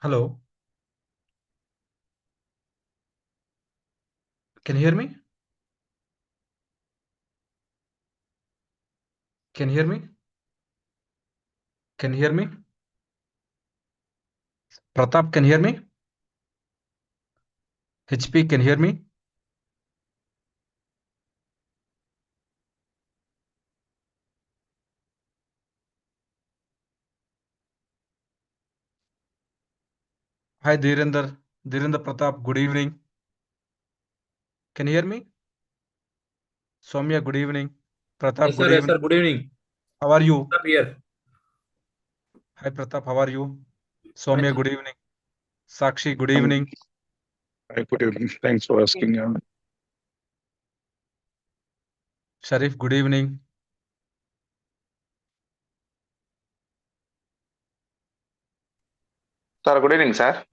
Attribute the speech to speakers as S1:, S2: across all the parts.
S1: Hello, can you hear me? Can you hear me? Can you hear me? Pratap, can you hear me? HP, can you hear me? Hi, Dhirender. Dhirender Pratap, good evening. Can you hear me? Soumya, good evening. Pratap, good
S2: Yes,
S1: evening.
S2: sir. Good evening.
S1: How are you?
S2: Up here.
S1: Hi, Pratap, how are you?
S2: Fine,
S1: Soumya,
S2: sir.
S1: good evening. Sakshi, good
S3: Um,
S1: evening.
S3: Hi, good evening. Thanks for asking.
S1: Sharif, good evening.
S4: Sir, good evening, sir.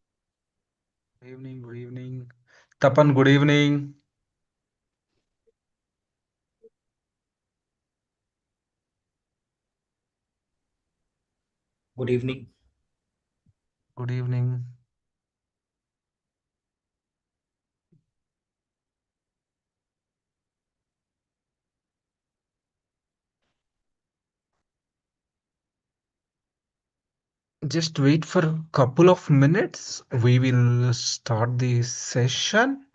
S1: Good evening, good evening. Tapan, good evening.
S2: Good evening.
S1: Good evening. Just wait for a couple of minutes. We will start the session.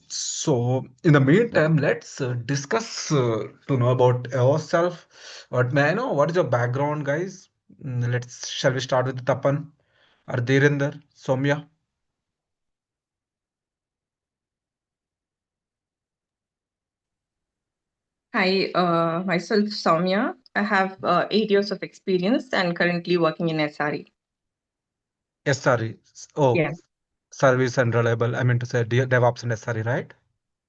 S1: So, in the meantime, let's discuss to know about ourselves. What may I know? What is your background, guys? Shall we start with Tapan or Dhirender, Soumya?
S5: Hi, myself Soumya. I have 8 years of experience and currently working in SRE.
S1: SRE. Oh,
S5: Yeah.
S1: Service and Reliable. I mean to say DevOps and SRE, right?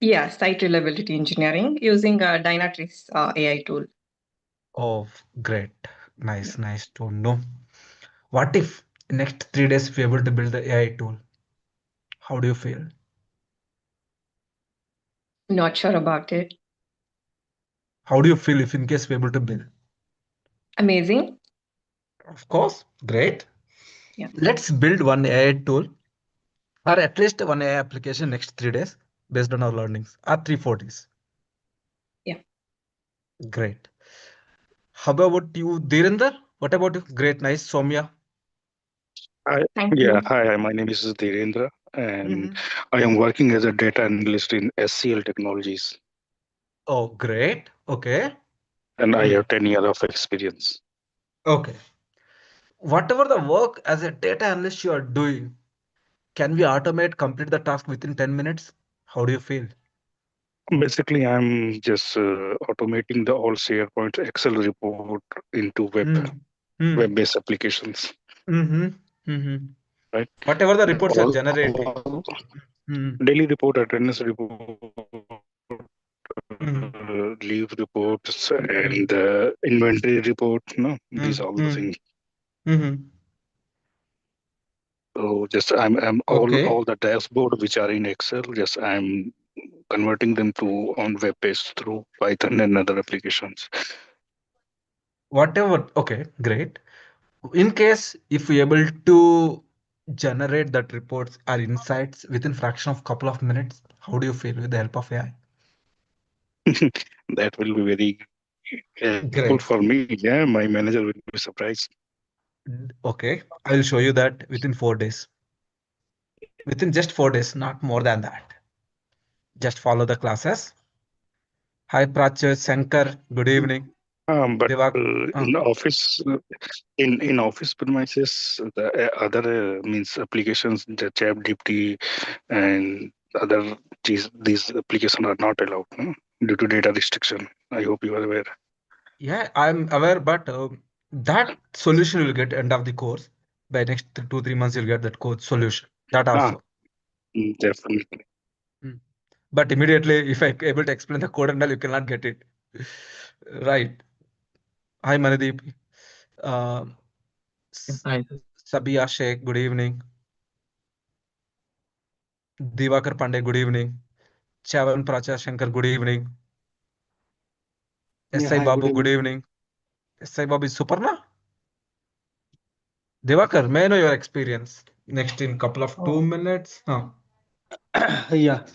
S5: Yeah, site reliability engineering using Dynatrace AI tool.
S1: Oh, great. Nice, nice to know. What if in next 3 days we are able to build the AI tool? How do you feel?
S5: Not sure about it.
S1: How do you feel if in case we're able to build?
S5: Amazing.
S1: Of course, great.
S5: Yeah.
S1: Let's build one AI tool or at least one AI application next 3 days based on our learnings or 3 4 days.
S5: Yeah.
S1: Great. How about you, Dhirender? What about you? Great, nice. Soumya.
S5: Thank you.
S3: Hi, my name is Dhirendra, and
S1: Mhm.
S3: I am working as a data analyst in SCL Technologies,
S1: Oh, great. Okay.
S3: and I
S1: Mm.
S3: have 10 years of experience.
S1: Okay. Whatever the work as a data analyst you are doing, can we complete the task within 10 minutes? How do you feel?
S3: Basically, I'm just automating the all SharePoint Excel report into
S1: Mm. Mm.
S3: web-based applications,
S1: Mm-hmm. Mm-hmm.
S3: right?
S1: Whatever the reports you're generating.
S3: All
S1: Mm.
S3: daily report, attendance report,
S1: Mm.
S3: leave reports,
S1: Mm.
S3: and inventory report. No, these
S1: Mm.
S3: are all the
S1: Mm.
S3: things.
S1: Mm-hmm.
S3: So just I'm
S1: Okay.
S3: all the dashboard which are in Excel. Just I'm converting them to on web page through Python and other applications.
S1: Whatever. Okay, great. In case if we able to generate that reports or insights within fraction of couple of minutes, how do you feel with the help of AI?
S3: That will be very helpful
S1: Great.
S3: for me. Yeah, my manager will be surprised.
S1: Okay, I will show you that within 4 days. Within just 4 days, not more than that. Just follow the classes. Hi, Prachya, Shankar. Good evening.
S3: But
S1: Devak.
S3: in office premises, the other means applications, the ChatGPT and other these applications are not allowed, no? Due to data restriction. I hope you are aware.
S1: Yeah, I'm aware, but that solution will get end of the course. By next 2 3 months, you'll get that code solution. That
S3: Ah,
S1: also.
S3: definitely.
S1: Mm. But immediately, if I able to explain the code and all, you cannot get it. Right. Hi, Manadeep. Uh, S-
S2: Hi.
S1: Sabia Sheikh, good evening. Divakar Pandey, good evening. Chavan Prachar Shankar, good evening.
S6: Yeah,
S1: SI
S6: hi, good
S1: Babu, good
S6: evening.
S1: evening. SI Babu is Suparna? Devakar, may I know your experience? Next in couple of
S2: Oh,
S1: 2 minutes.
S2: yeah.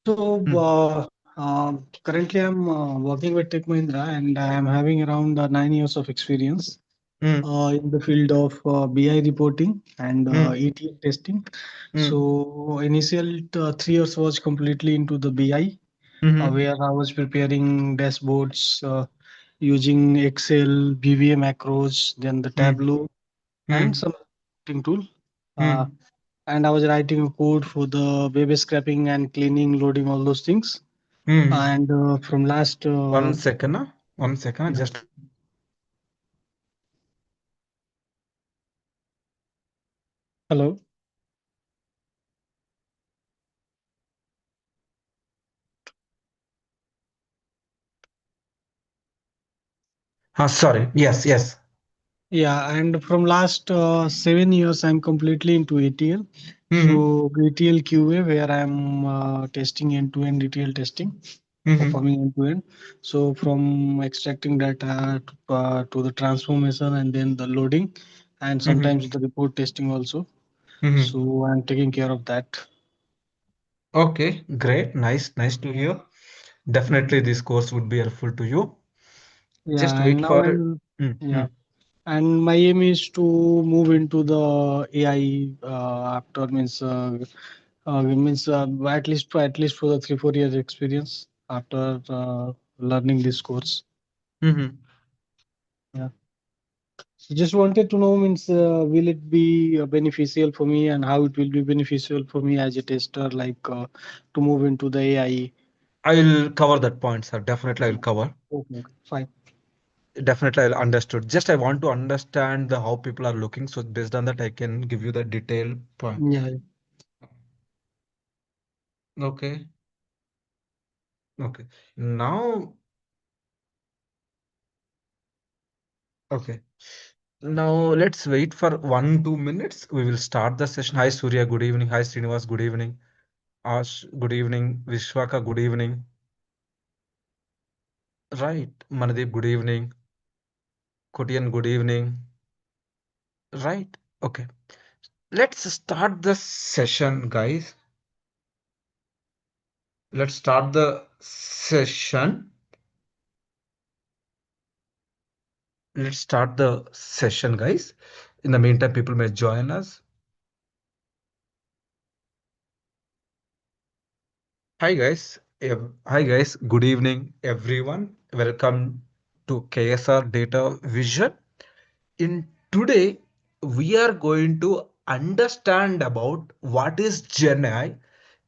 S2: So
S1: Hmm.
S2: currently I'm working with Tech Mahindra and I am having around 9 years of experience
S1: Hmm.
S2: in the field of BI reporting and
S1: Hmm.
S2: ETL testing.
S1: Hmm.
S2: So initial 3 years was completely into the BI,
S1: Hmm.
S2: where I was preparing dashboards using Excel, VBA macros, then the
S1: Hmm.
S2: Tableau, and
S1: Hmm.
S2: some reporting tool. Uh,
S1: Hmm.
S2: and I was writing a code for the web scraping and cleaning, loading all those things.
S1: Hmm.
S2: And from last,
S1: 1 second. 1 second.
S2: yeah,
S1: Just.
S2: hello,
S1: Sorry. Yes. Yes.
S2: yeah, and from last 7 years, I'm completely into ETL.
S1: Hmm.
S2: So ETL QA, where I'm testing end-to-end ETL testing,
S1: Hmm.
S2: performing end-to-end. So from extracting data to the transformation and then the loading, and
S1: Hmm.
S2: sometimes the report testing also.
S1: Hmm.
S2: So I'm taking care of that.
S1: Okay. Great. Nice. Nice to hear. Definitely, this course would be helpful to you. Just
S2: Yeah, and
S1: wait
S2: now
S1: for.
S2: I'm
S1: Hmm. Hmm.
S2: yeah. And my aim is to move into the AI after at least for the 3 4 years experience after learning this course.
S1: Hmm.
S2: Yeah. So just wanted to know will it be beneficial for me and how it will be beneficial for me as a tester like to move into the AI.
S1: I'll cover that point, sir. Definitely, I'll
S2: Yeah.
S1: cover.
S2: Okay, fine.
S1: Definitely, I'll understood. Just I want to understand the how people are looking. So based on that, I can give you the detailed point.
S2: Yeah.
S1: Okay. Okay. Now, okay. Now let's wait for 1 2 minutes. We will start the session. Hi Surya, good evening. Hi Srinivas, good evening. Ash, good evening. Vishwaka, good evening. Right. Manadeep, good evening. Kotian, good evening. Right. Okay. Let's start the session, guys. Let's start the session. Let's start the session, guys. In the meantime, people may join us. Hi, guys. Hi, guys. Good evening, everyone. Welcome to KSR Data Vision. In today, we are going to understand about what is Gen AI,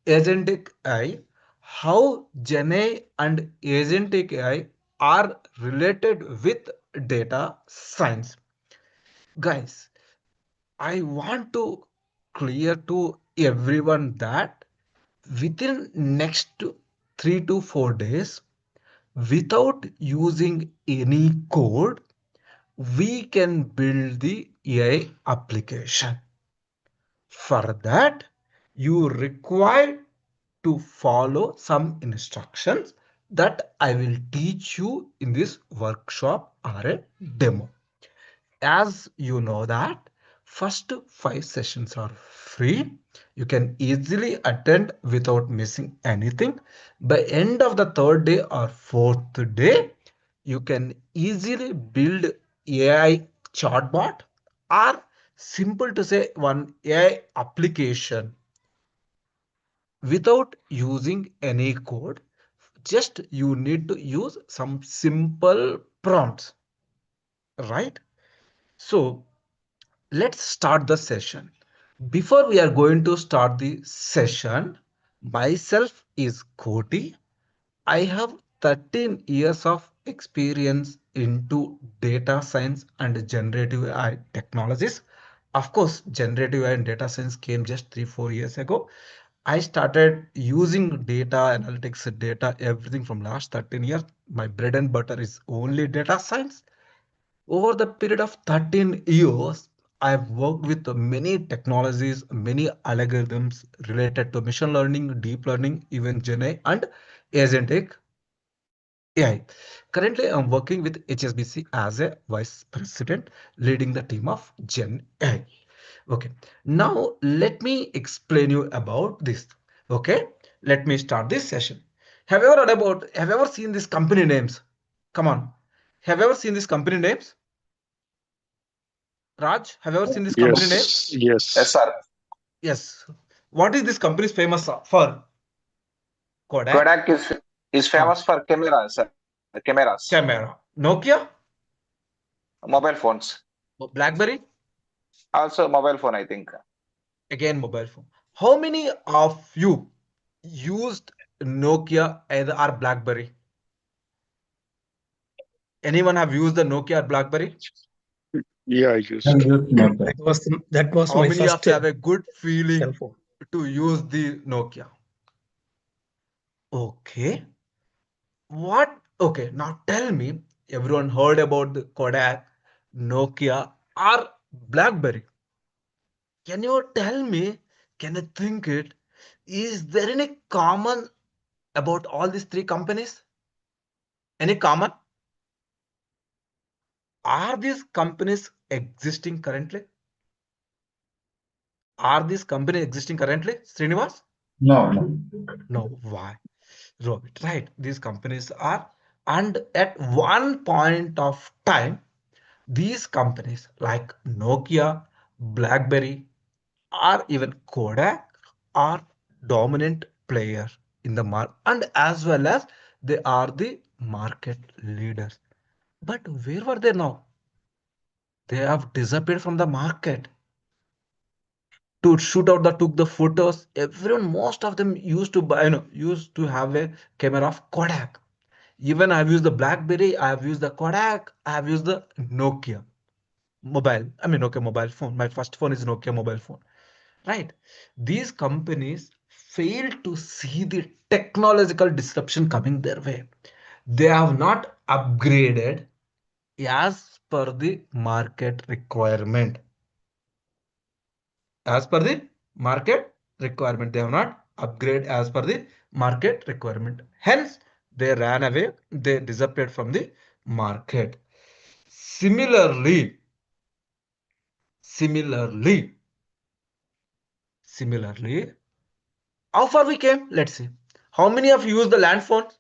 S1: agentic AI, how Gen AI and agentic AI are related with data science. Guys, I want to clear to everyone that within next 3 to 4 days, without using any code, we can build the AI application. For that, you require to follow some instructions that I will teach you in this workshop or a demo. As you know that first 5 sessions are free. You can easily attend without missing anything. By end of the third day or fourth day, you can easily build AI chatbot or simple to say one AI application without using any code. Just you need to use some simple prompts, right? So let's start the session. Before we are going to start the session, myself is Cody. I have 13 years of experience into data science and generative AI technologies. Of course, generative AI and data science came just 3 4 years ago. I started using data analytics, data, everything from last 13 years. My bread and butter is only data science. Over the period of 13 years, I've worked with many technologies, many algorithms related to machine learning, deep learning, even Gen AI and agentic AI. Currently, I'm working with HSBC as a vice president, leading the team of Gen AI. Okay, now let me explain you about this. Okay, let me start this session. Have you ever seen these company names? Come on. Have you ever seen these company names? Raj, have you ever seen these company names?
S3: Yes,
S4: Yes,
S3: yes.
S4: sir.
S1: Yes. What is this company is famous for? Kodak,
S4: Kodak is
S1: huh,
S4: famous for cameras, sir. Cameras,
S1: camera. Nokia,
S4: mobile phones.
S1: BlackBerry,
S4: Also mobile phone, I think.
S1: again mobile phone. How many of you used Nokia either or BlackBerry? Anyone have used the Nokia or BlackBerry?
S3: Yeah, I
S6: I
S3: used.
S6: used Nokia.
S2: That was
S1: How
S2: my
S1: many of
S2: first
S1: you have a good
S2: cell
S1: feeling
S2: phone.
S1: to use the Nokia? Okay. What? Okay. Now tell me, everyone heard about the Kodak, Nokia, or BlackBerry. Can you tell me? Can you think it? Is there any common about all these three companies? Any common? Are these companies existing currently? Are these companies existing currently, Srinivas?
S6: No, no.
S1: No. Why? Robert, right? These companies are, and at one point of time, these companies like Nokia, BlackBerry, or even Kodak are dominant player in the market, and as well as they are the market leaders. But where were they now? They have disappeared from the market. To shoot out the took the photos, everyone, most of them used to buy, used to have a camera of Kodak. Even I've used the BlackBerry, I've used the Kodak, I've used the Nokia mobile. I mean, Nokia mobile phone. My first phone is Nokia mobile phone, right? These companies fail to see the technological disruption coming their way. They have not upgraded as per the market requirement. As per the market requirement, they have not upgraded as per the market requirement. Hence, they ran away, they disappeared from the market. Similarly, similarly, similarly, how far we came? Let's see. How many of you use the land phones?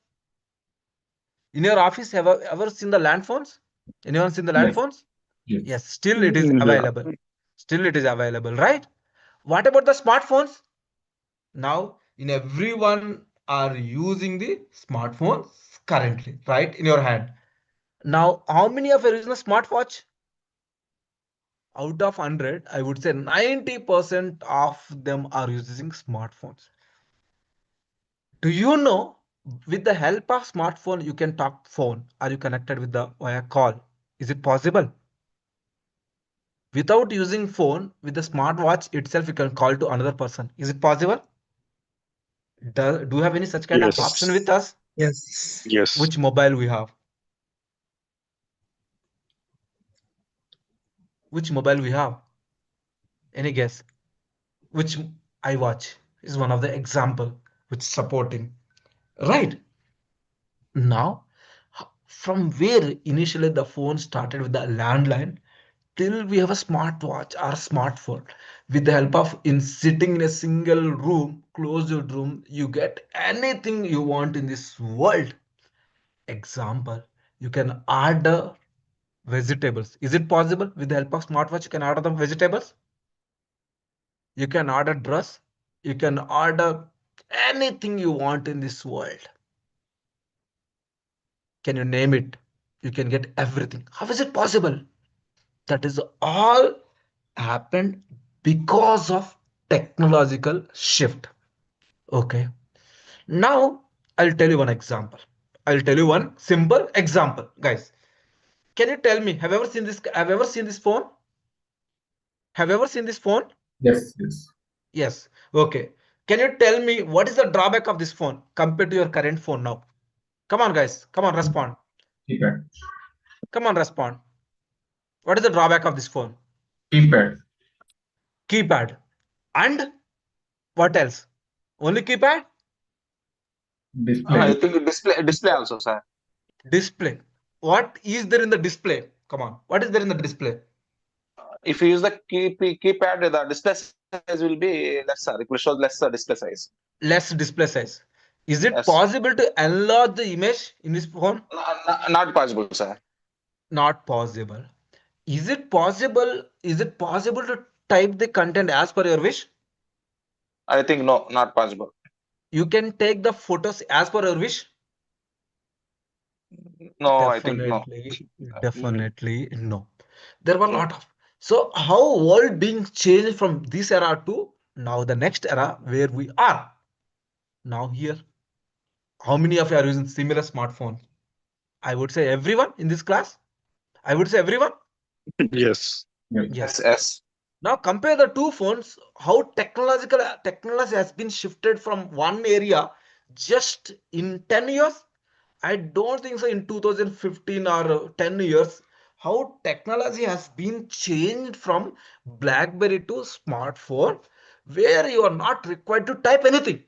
S1: In your office, have you ever seen the land phones? Anyone seen the land
S6: Yes,
S1: phones?
S6: yes.
S1: Yes, still it is
S3: Yeah.
S1: available. Still it is available, right? What about the smartphones? Now, in everyone are using the smartphones currently, right? In your hand. Now, how many of you are using a smartwatch? Out of 100, I would say 90% of them are using smartphones. Do you know, with the help of smartphone, you can talk phone? Are you connected with the via call? Is it possible? Without using phone, with the smartwatch itself, you can call to another person. Is it possible? Do you have any such kind of option
S3: Yes.
S1: with us?
S2: Yes.
S3: Yes.
S1: Which mobile we have? Which mobile we have? Any guess? Which iWatch is one of the example which supporting, right? Now, from where initially the phone started with the landline till we have a smartwatch or smartphone, with the help of in sitting in a single room, closed room, you get anything you want in this world. Example, you can order vegetables. Is it possible with the help of smartwatch you can order the vegetables? You can order dress, you can order anything you want in this world. Can you name it? You can get everything. How is it possible? That is all happened because of technological shift. Okay. Now I'll tell you one example. I'll tell you one simple example, guys. Can you tell me, have you ever seen this? Have you ever seen this phone? Have you ever seen this phone?
S6: Yes, yes.
S1: Yes. Okay. Can you tell me what is the drawback of this phone compared to your current phone now? Come on, guys. Come on, respond.
S6: Keypad.
S1: Come on, respond. What is the drawback of this phone?
S6: Keypad.
S1: Keypad. And what else? Only keypad?
S6: Display.
S4: I think display also, sir.
S1: Display. What is there in the display? Come on. What is there in the display?
S4: If you use the keypad, the display size will be lesser. It will show lesser display size.
S1: Less display size. Is it
S4: Yes.
S1: possible to enlarge the image in this phone?
S4: Not possible, sir.
S1: Not possible. Is it possible? Is it possible to type the content as per your wish?
S4: I think no, not possible.
S1: You can take the photos as per your wish?
S4: No, I think no.
S1: Definitely no. There were a lot of. So how world being changed from this era to now the next era where we are now here? How many of you are using similar smartphone? I would say everyone in this class. I would say everyone.
S3: Yes.
S6: Yes.
S1: Yes.
S4: Yes.
S1: Now compare the two phones, how technology has been shifted from one area just in 10 years. I don't think so in 2015 or 10 years, how technology has been changed from BlackBerry to smartphone, where you are not required to type anything.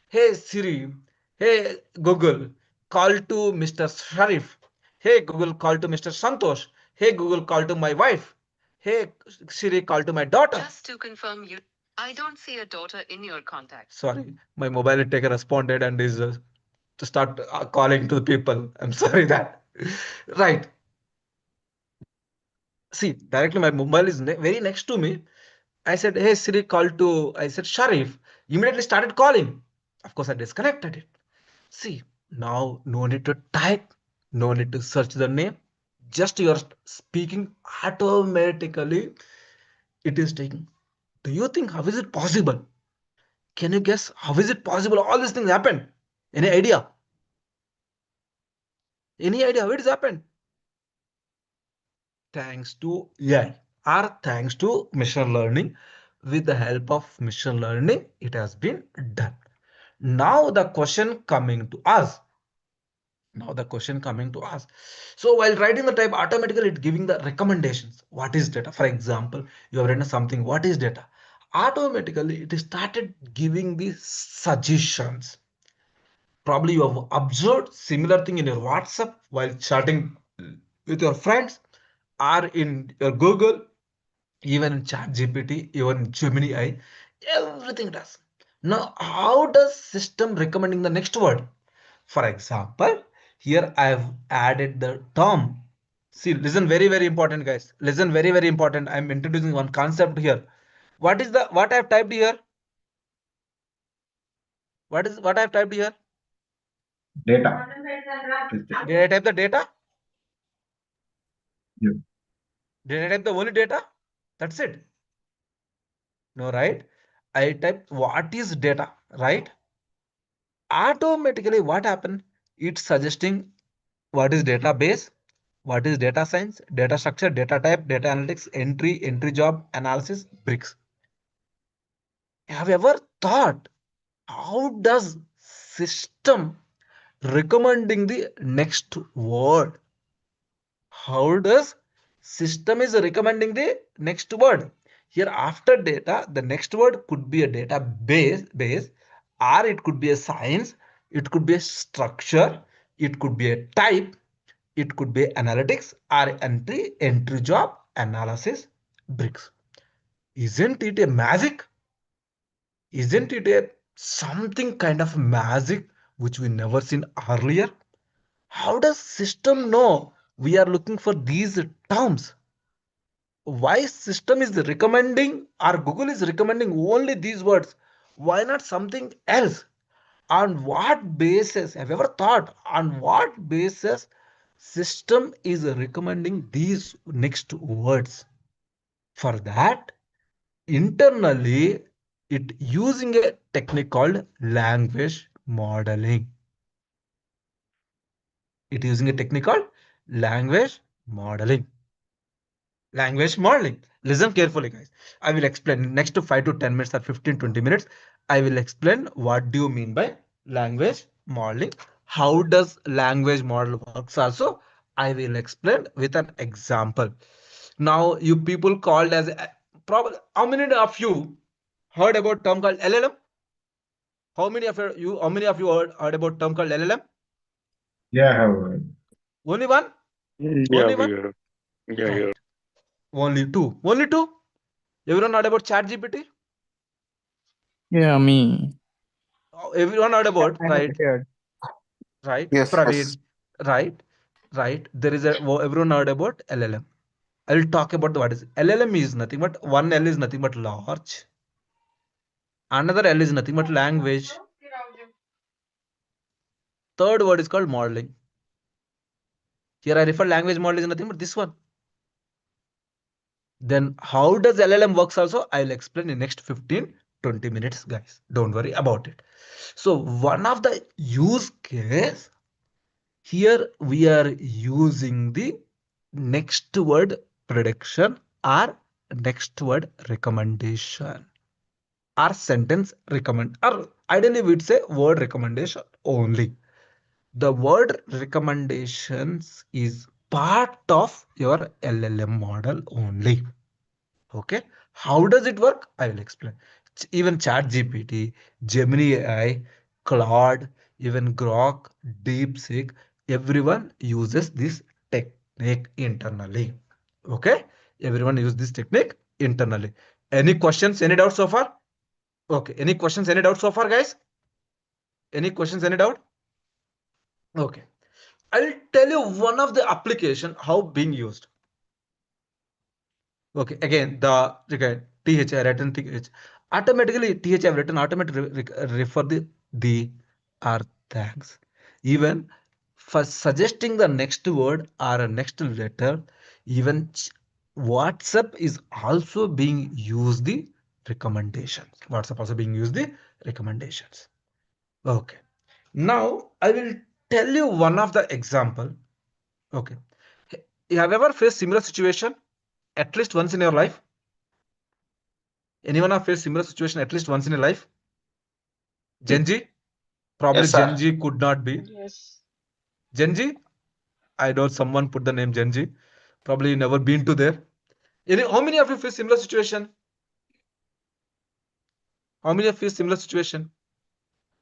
S1: Hey Siri, hey Google, call to Mr. Sharif. Hey Google, call to Mr. Santosh. Hey Google, call to my wife. Hey Siri, call to my daughter.
S7: Just to confirm you, I don't see a daughter in your contacts.
S1: Sorry, my mobile taker responded and is to start calling to the people. I'm sorry that. Right. See, directly my mobile is very next to me. I said, hey Siri, call to, I said, Sharif. Immediately started calling. Of course, I disconnected it. See, now no need to type, no need to search the name. Just you're speaking automatically. It is taking. Do you think how is it possible? Can you guess how is it possible? All these things happen. Any idea? Any idea how it has happened? Thanks to AI or thanks to machine learning. With the help of machine learning, it has been done. Now the question coming to us. So while writing the type, automatically it giving the recommendations. What is data? For example, you have written something. What is data? Automatically it started giving the suggestions. Probably you have observed similar thing in your WhatsApp while chatting with your friends or in your Google, even in ChatGPT, even in Gemini, everything does. Now, how does system recommending the next word? For example, here I have added the term. See, listen, very, very important, guys. Listen, very, very important. I'm introducing one concept here. What I have typed here? What I have typed here?
S6: Data.
S1: Did I type the data?
S6: Yes.
S1: Did I type the only data? That's it. No, right? I type what is data, right? Automatically, what happened? It's suggesting what is database, what is data science, data structure, data type, data analytics, entry job, analysis, bricks. Have you ever thought how does system recommending the next word? How does system is recommending the next word? Here after data, the next word could be a database, or it could be a science, it could be a structure, it could be a type, it could be analytics or entry job, analysis, bricks. Isn't it a magic? Isn't it a something kind of magic which we never seen earlier? How does system know we are looking for these terms? Why system is recommending or Google is recommending only these words? Why not something else? On what basis? Have you ever thought on what basis system is recommending these next words? For that, internally, it using a technique called language modeling. It using a technique called language modeling. Listen carefully, guys. I will explain next to 5 to 10 minutes or 15-20 minutes. I will explain what do you mean by language modeling. How does language model works also? I will explain with an example. Now, you people called as probably how many of you heard about term called LLM? How many of you heard about term called LLM?
S6: Yeah, I have heard.
S1: Only one?
S3: Yeah,
S1: Only
S3: we
S1: one?
S3: are. Yeah, yeah.
S1: Right. Only two. Only two? Everyone heard about ChatGPT?
S8: Yeah, me.
S1: Everyone heard about,
S8: I have
S1: right?
S8: heard.
S1: Right.
S4: Yes,
S1: Praveen.
S4: yes.
S1: Right. Right. There is everyone heard about LLM. I will talk about what is LLM is nothing but one L is nothing but large. Another L is nothing but language. Third word is called modeling. Here I refer language model is nothing but this one. Then how does LLM works also? I'll explain in next 15-20 minutes, guys. Don't worry about it. So one of the use case here we are using the next word prediction or next word recommendation or sentence recommend, or ideally we'd say word recommendation only. The word recommendations is part of your LLM model only. Okay, how does it work? I will explain. Even ChatGPT, Gemini AI, Claude, even Grok, DeepSeek, everyone uses this technique internally. Okay, everyone uses this technique internally. Any questions? Any doubts so far? Okay, any questions? Any doubts so far, guys? Any questions? Any doubt? Okay, I'll tell you one of the application how being used. Okay, again, TH I written TH. Automatically, TH I've written automatically refer the or thanks. Even for suggesting the next word or a next letter, even WhatsApp is also being used the recommendations. WhatsApp also being used the recommendations. Okay. Now I will tell you one of the example. Okay. You have ever faced similar situation at least once in your life? Anyone have faced similar situation at least once in a life? Genji? Probably
S4: Yes, sir.
S1: Genji could not be.
S2: Yes.
S1: Genji? I know someone put the name Genji. Probably never been to there. How many of you face similar situation? How many of you face similar situation?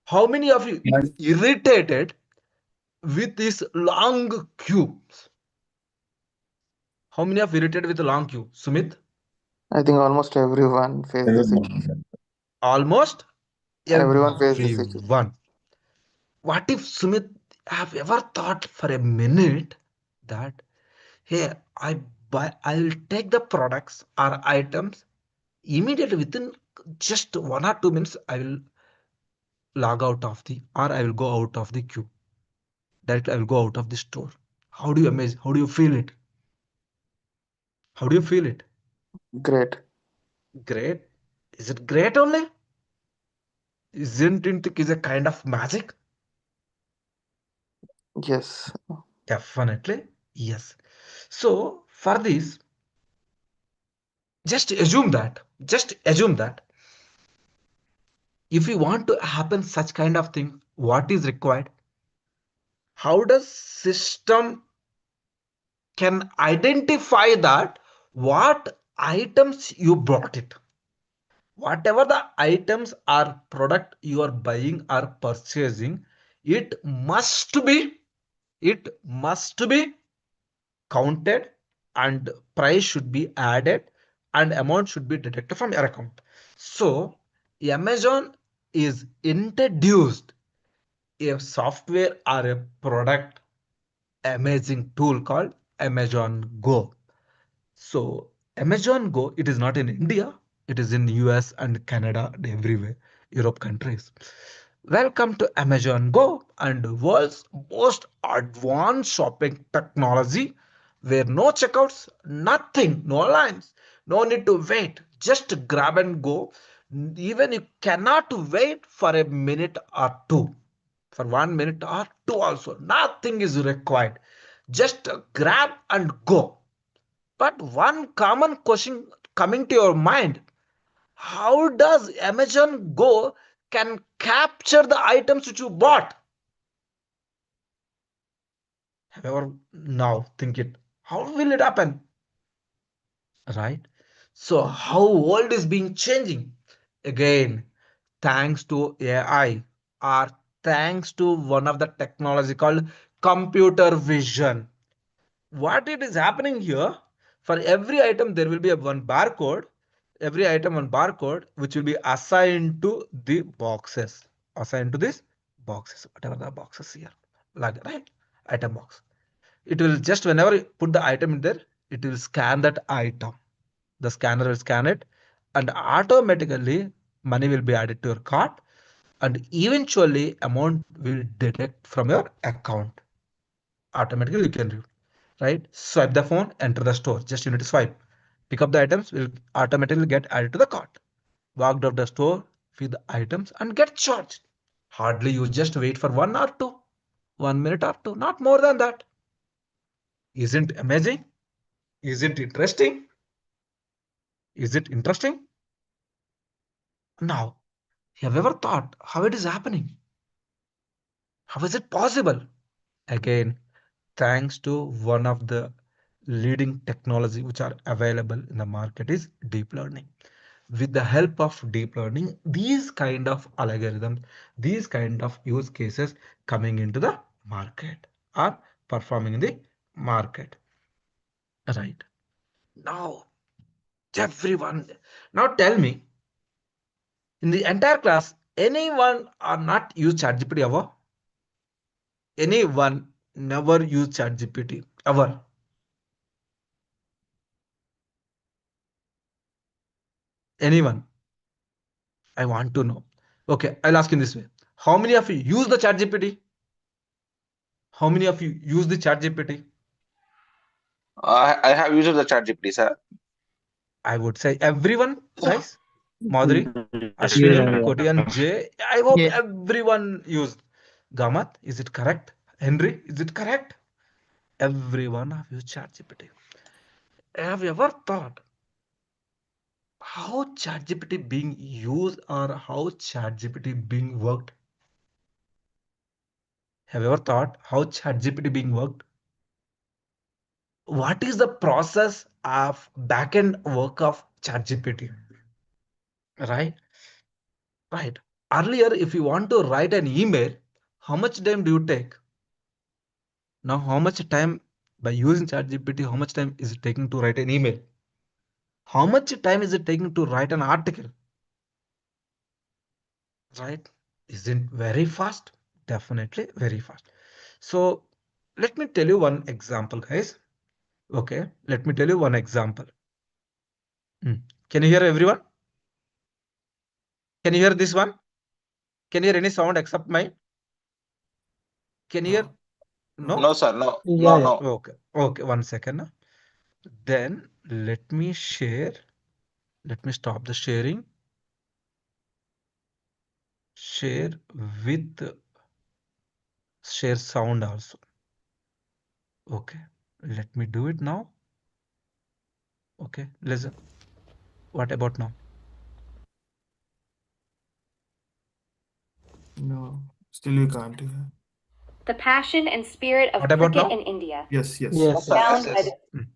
S1: How many of you
S6: Yes.
S1: irritated with these long queues? How many of you irritated with the long queue? Sumit?
S9: I think almost everyone face this situation.
S6: Everyone.
S1: Almost
S9: Everyone face this situation.
S1: everyone. What if Sumit have ever thought for a minute that, hey, I'll take the products or items immediately within just 1 or 2 minutes. I will log out of the, or I will go out of the queue. Directly, I will go out of the store. How do you imagine? How do you feel it? How do you feel it?
S9: Great.
S1: Great. Is it great only? Isn't it is a kind of magic?
S9: Yes.
S1: Definitely, yes. So for this, just assume that if you want to happen such kind of thing, what is required? How does system can identify that what items you brought it? Whatever the items or product you are buying or purchasing, it must be it must be counted and price should be added and amount should be deducted from your account. So Amazon is introduced a software or a product amazing tool called Amazon Go. So Amazon Go, it is not in India, it is in US and Canada and everywhere, Europe countries. Welcome to Amazon Go and world's most advanced shopping technology where no checkouts, nothing, no lines, no need to wait, just grab and go. Even you cannot wait for a minute or two, for 1 minute or two also, nothing is required. Just grab and go. But one common question coming to your mind, how does Amazon Go can capture the items which you bought? However, now think it. How will it happen? Right? So how world is being changing? Again, thanks to AI or thanks to one of the technology called computer vision. What it is happening here, for every item there will be a one barcode, every item one barcode which will be assigned to the boxes, assigned to these boxes, whatever the boxes here, like right, item box. It will just whenever you put the item in there, it will scan that item. The scanner will scan it, and automatically money will be added to your cart, and eventually amount will deduct from your account. Automatically you can do, right? Swipe the phone, enter the store. Just you need to swipe. Pick up the items, will automatically get added to the cart. Walk out the store, feed the items, and get charged. Hardly you just wait for 1 or 2, 1 minute or 2, not more than that. Isn't amazing? Isn't interesting? Is it interesting? Now, have you ever thought how it is happening? How is it possible? Again, thanks to one of the leading technology which are available in the market is deep learning. With the help of deep learning, these kind of algorithms, these kind of use cases coming into the market are performing in the market. Right. Now, everyone, now tell me, in the entire class, anyone are not use ChatGPT ever? Anyone never use ChatGPT ever? Anyone? I want to know. Okay, I'll ask in this way. How many of you use the ChatGPT? How many of you use the ChatGPT?
S4: I have used the ChatGPT, sir.
S1: I would say everyone, guys. Madhuri,
S8: Yeah,
S1: Ashwini,
S8: yeah.
S1: Cody, and Jay. I hope
S8: Yeah.
S1: everyone used. Gamat, is it correct? Henry, is it correct? Everyone have used ChatGPT. Have you ever thought how ChatGPT being used or how ChatGPT being worked? Have you ever thought how ChatGPT being worked? What is the process of backend work of ChatGPT? Right? Right. Earlier, if you want to write an email, how much time do you take? Now, how much time by using ChatGPT, how much time is it taking to write an email? How much time is it taking to write an article? Right? Isn't very fast? Definitely very fast. So let me tell you one example, guys. Okay, let me tell you one example. Can you hear everyone? Can you hear this one? Can you hear any sound except mine? Can you hear? No?
S4: No, sir. No,
S2: Yeah,
S4: no,
S2: yeah.
S4: no.
S1: Okay, okay, 1 second. Then let me share. Let me stop the sharing. Share with share sound also. Okay, let me do it now. Okay, listen. What about now?
S10: No, still you can't hear.
S11: The passion and spirit of
S1: What about
S11: cricket
S1: now?
S11: in India.
S10: Yes, yes.
S2: Yes,
S4: Yes, sir.
S2: yes.
S4: Yes,
S11: Bound by
S4: yes.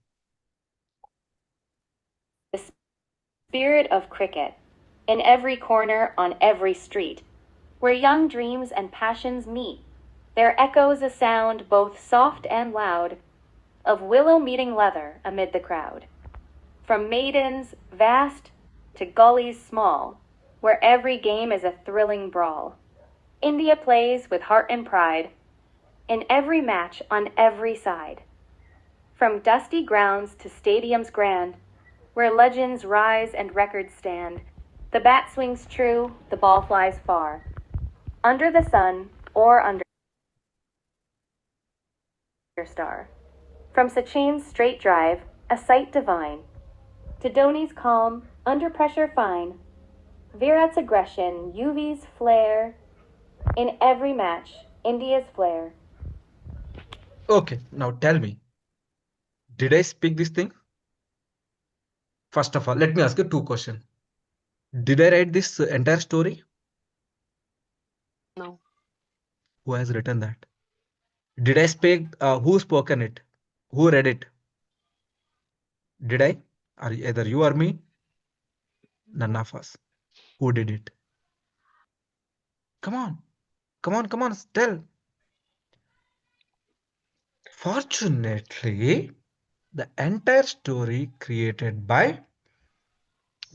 S11: the spirit of cricket in every corner, on every street, where young dreams and passions meet. There echoes a sound both soft and loud of willow meeting leather amid the crowd. From maidens vast to gullies small, where every game is a thrilling brawl, India plays with heart and pride in every match on every side. From dusty grounds to stadiums grand, where legends rise and records stand, the bat swings true, the ball flies far. Under the sun or under star. From Sachin's straight drive, a sight divine, to Dhoni's calm, under pressure fine, Virat's aggression, UV's flare, in every match, India's flair.
S1: Okay, now tell me, did I speak this thing? First of all, let me ask you 2 questions. Did I write this entire story?
S7: No.
S1: Who has written that? Did I speak? Who spoken it? Who read it? Did I? Or either you or me? None of us. Who did it? Come on, come on, come on, tell. Fortunately, the entire story created by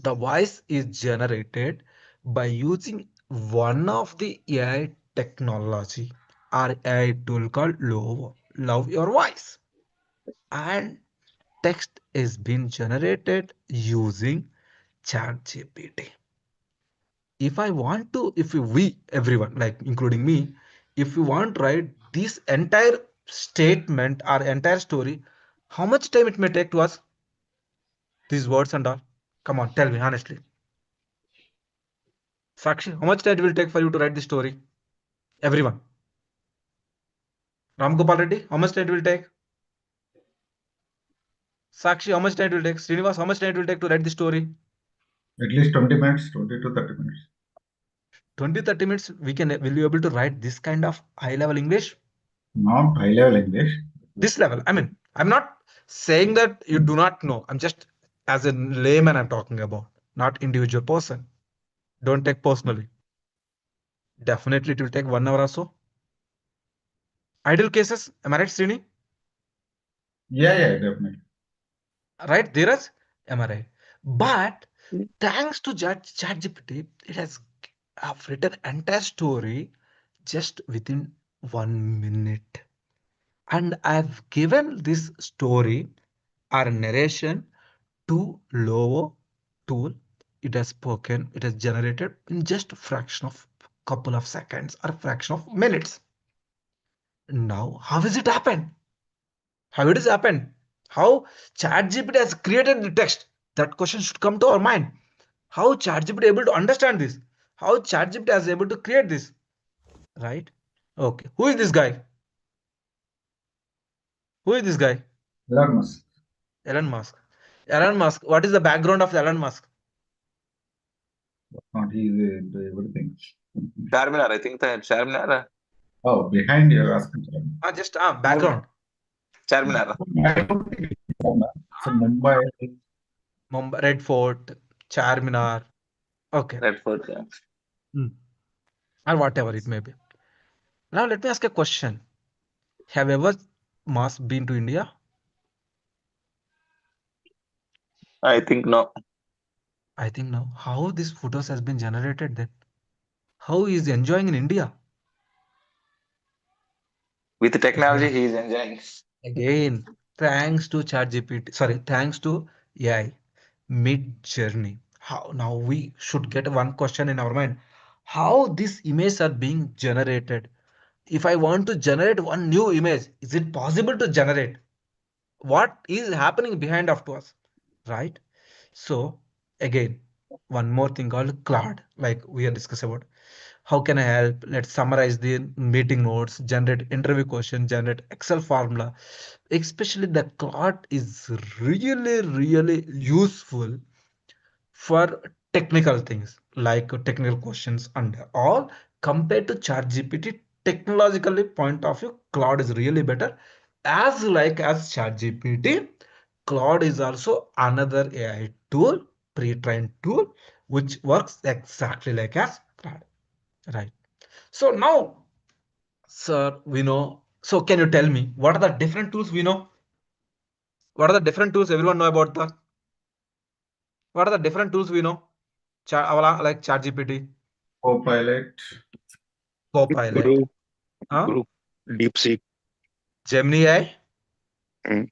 S1: the voice is generated by using one of the AI technology or AI tool called Love Your Voice. And text is being generated using ChatGPT. If I want to, if we, everyone, like including me, if we want to write this entire statement or entire story, how much time it may take to us, these words and all? Come on, tell me honestly. Sakshi, how much time it will take for you to write the story? Everyone. Ram Gopal Reddy, how much time it will take? Sakshi, how much time it will take? Srinivas, how much time it will take to write the story?
S6: At least 20 minutes, 20 to 30 minutes.
S1: 20-30 minutes, will you able to write this kind of high level English?
S6: Not high level English.
S1: This level. I mean, I'm not saying that you do not know. I'm just as a layman I'm talking about, not individual person. Don't take personally. Definitely it will take 1 hour or so. Ideal cases, am I right, Srini?
S6: Yeah, definitely.
S1: Right, Dheeraj? Am I right? But thanks to ChatGPT, it has written entire story just within 1 minute. And I've given this story or narration to Lovo tool. It has spoken, it has generated in just a fraction of couple of seconds or fraction of minutes. Now, how has it happened? How it has happened? How ChatGPT has created the text? That question should come to our mind. How ChatGPT able to understand this? How ChatGPT is able to create this? Right? Okay. Who is this guy? Who is this guy?
S6: Elon Musk.
S1: Elon Musk. Elon Musk. What is the background of Elon Musk?
S6: Not he is into everything.
S4: Charminar, I think that Charminar.
S6: Oh, behind you asking.
S1: Just background.
S4: Charminar.
S6: I don't think it's Elon Musk. It's in Mumbai.
S1: Mumbai, Red Fort, Charminar. Okay.
S4: Red Fort, yeah.
S1: Or whatever it may be. Now let me ask a question. Have ever Musk been to India?
S4: I think no.
S1: I think no. How these photos has been generated then? How he is enjoying in India?
S4: With the technology, he is enjoying.
S1: Again, thanks to ChatGPT. Sorry, thanks to AI. Mid journey. How now we should get one question in our mind. How these images are being generated? If I want to generate one new image, is it possible to generate? What is happening behind of to us? Right? So again, one more thing called Claude, like we are discussing about. How can I help? Let's summarize the meeting notes, generate interview question, generate Excel formula. Especially the Claude is really, really useful for technical things like technical questions and all. Compared to ChatGPT, technologically point of view, Claude is really better. As like as ChatGPT, Claude is also another AI tool, pre-trained tool, which works exactly like as Claude. Right. So now, sir, we know. So can you tell me what are the different tools we know? What are the different tools everyone know about the? What are the different tools we know? Like ChatGPT,
S6: Copilot.
S1: Copilot,
S3: Group,
S1: huh?
S3: group, DeepSeek.
S1: Gemini AI.
S3: Mm.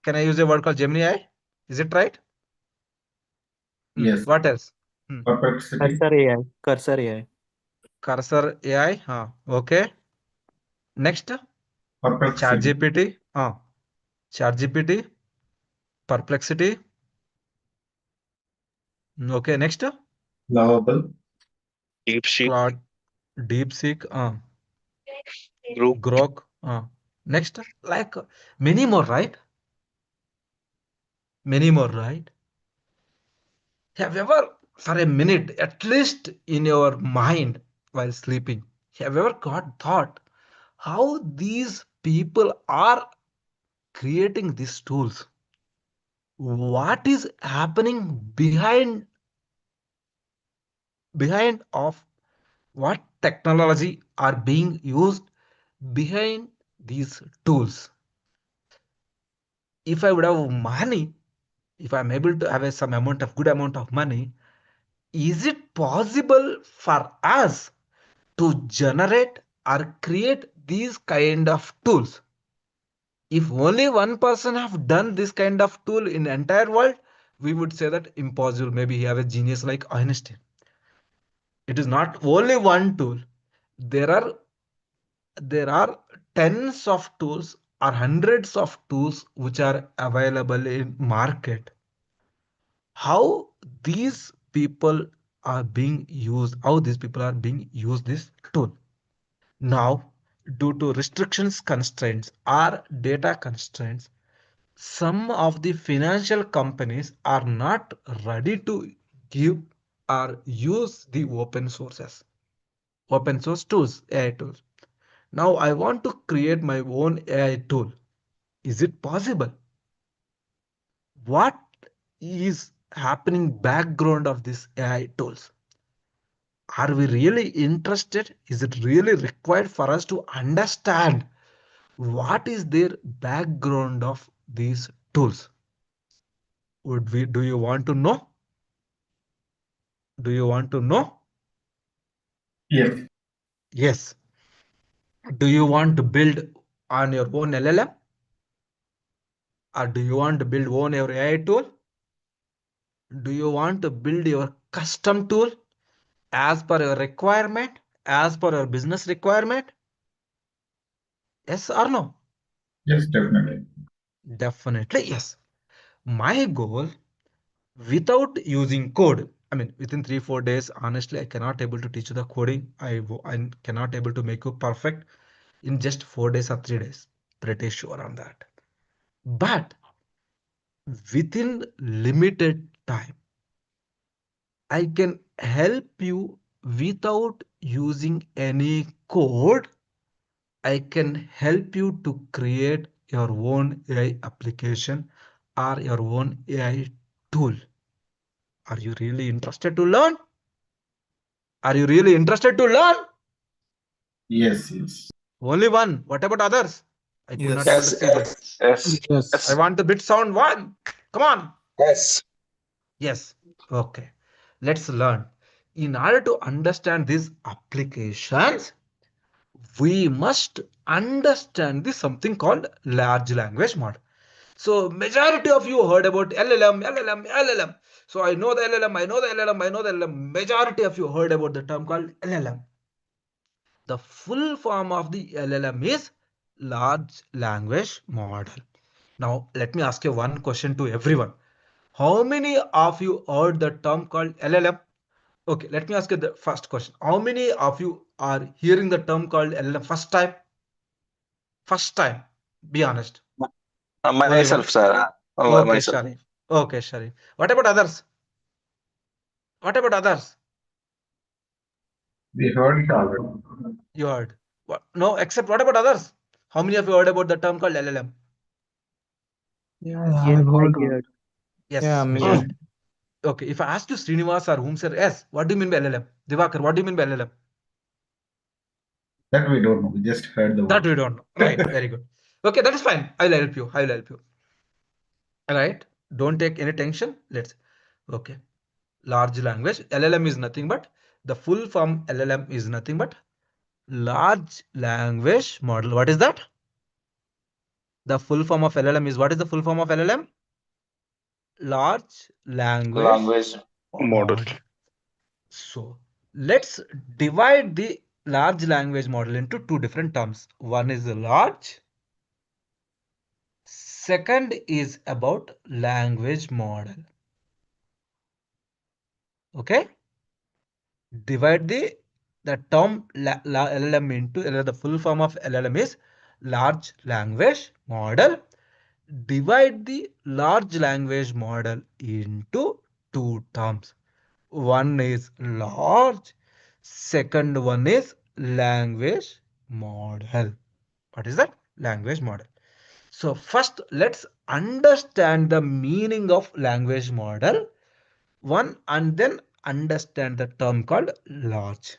S1: Can I use a word called Gemini AI? Is it right?
S6: Yes.
S1: What else?
S6: Perplexity.
S8: Cursor AI. Cursor AI.
S1: Cursor AI. Okay. Next,
S6: Perplexity.
S1: ChatGPT. ChatGPT, Perplexity. Okay. Next,
S6: Lovable.
S3: DeepSeek,
S1: Claude, DeepSeek.
S3: Group.
S1: Grok. Next, like many more, right? Many more, right? Have you ever, for a minute, at least in your mind while sleeping, have you ever got thought how these people are creating these tools? What is happening behind of what technology are being used behind these tools. If I would have money, if I'm able to have some amount of good amount of money, is it possible for us to generate or create these kind of tools? If only one person have done this kind of tool in the entire world, we would say that impossible. Maybe he have a genius like Einstein. It is not only one tool. There are tens of tools or hundreds of tools which are available in market. How these people are being used, this tool. Now, due to restrictions constraints or data constraints, some of the financial companies are not ready to give or use the open source tools, AI tools. Now I want to create my own AI tool. Is it possible? What is happening background of this AI tools? Are we really interested? Is it really required for us to understand what is their background of these tools? Do you want to know? Do you want to know?
S6: Yes.
S1: Yes. Do you want to build on your own LLM? Or do you want to build your AI tool? Do you want to build your custom tool as per your requirement, as per your business requirement? Yes or no?
S6: Yes, definitely.
S1: Definitely yes. My goal, without using code, I mean, within 3-4 days, honestly, I cannot able to teach you the coding. I cannot able to make you perfect in just 4 days or 3 days. Pretty sure on that. But within limited time, I can help you without using any code. I can help you to create your own AI application or your own AI tool. Are you really interested to learn? Are you really interested to learn?
S6: Yes, yes.
S1: Only one. What about others? I could not able to
S4: Yes,
S1: see them.
S4: yes,
S2: Yes.
S1: I want the bit sound one. Come on.
S4: yes.
S1: Yes. Okay. Let's learn. In order to understand these applications, we must understand this something called large language model. So majority of you heard about LLM. So I know the LLM, I know the LLM, I know the LLM. Majority of you heard about the term called LLM. The full form of the LLM is large language model. Now let me ask you one question to everyone. How many of you heard the term called LLM? Okay, let me ask you the first question. How many of you are hearing the term called LLM first time? First time. Be honest. Only one.
S4: Myself, sir.
S1: Okay,
S4: Myself.
S1: Sharif. Okay, Sharif. What about others? What about others?
S6: We heard it already.
S1: You heard. What? No, except what about others? How many of you heard about the term called LLM?
S8: Yeah,
S2: I've
S8: I
S2: heard.
S8: heard. Yeah,
S1: Yes,
S8: me.
S1: majority. Okay, if I ask you Srinivas or whom, sir, yes, what do you mean by LLM? Divakar, what do you mean by LLM?
S6: That we don't know. We just heard the
S1: That
S6: word.
S1: we don't know. Right, very good. Okay, that is fine. I'll help you. I'll help you. All right, don't take any tension. Let's. Okay, large language. LLM is nothing but the full form LLM is nothing but large language model. What is that? The full form of LLM is what is the full form of LLM? Large language
S3: Model.
S1: model. So let's divide the large language model into two different terms. One is the large. Second is about language model. Okay. Divide the term LLM into the full form of LLM is large language model. Divide the large language model into two terms. One is large, second one is language model. What is that? Language model. So first let's understand the meaning of language model one and then understand the term called large.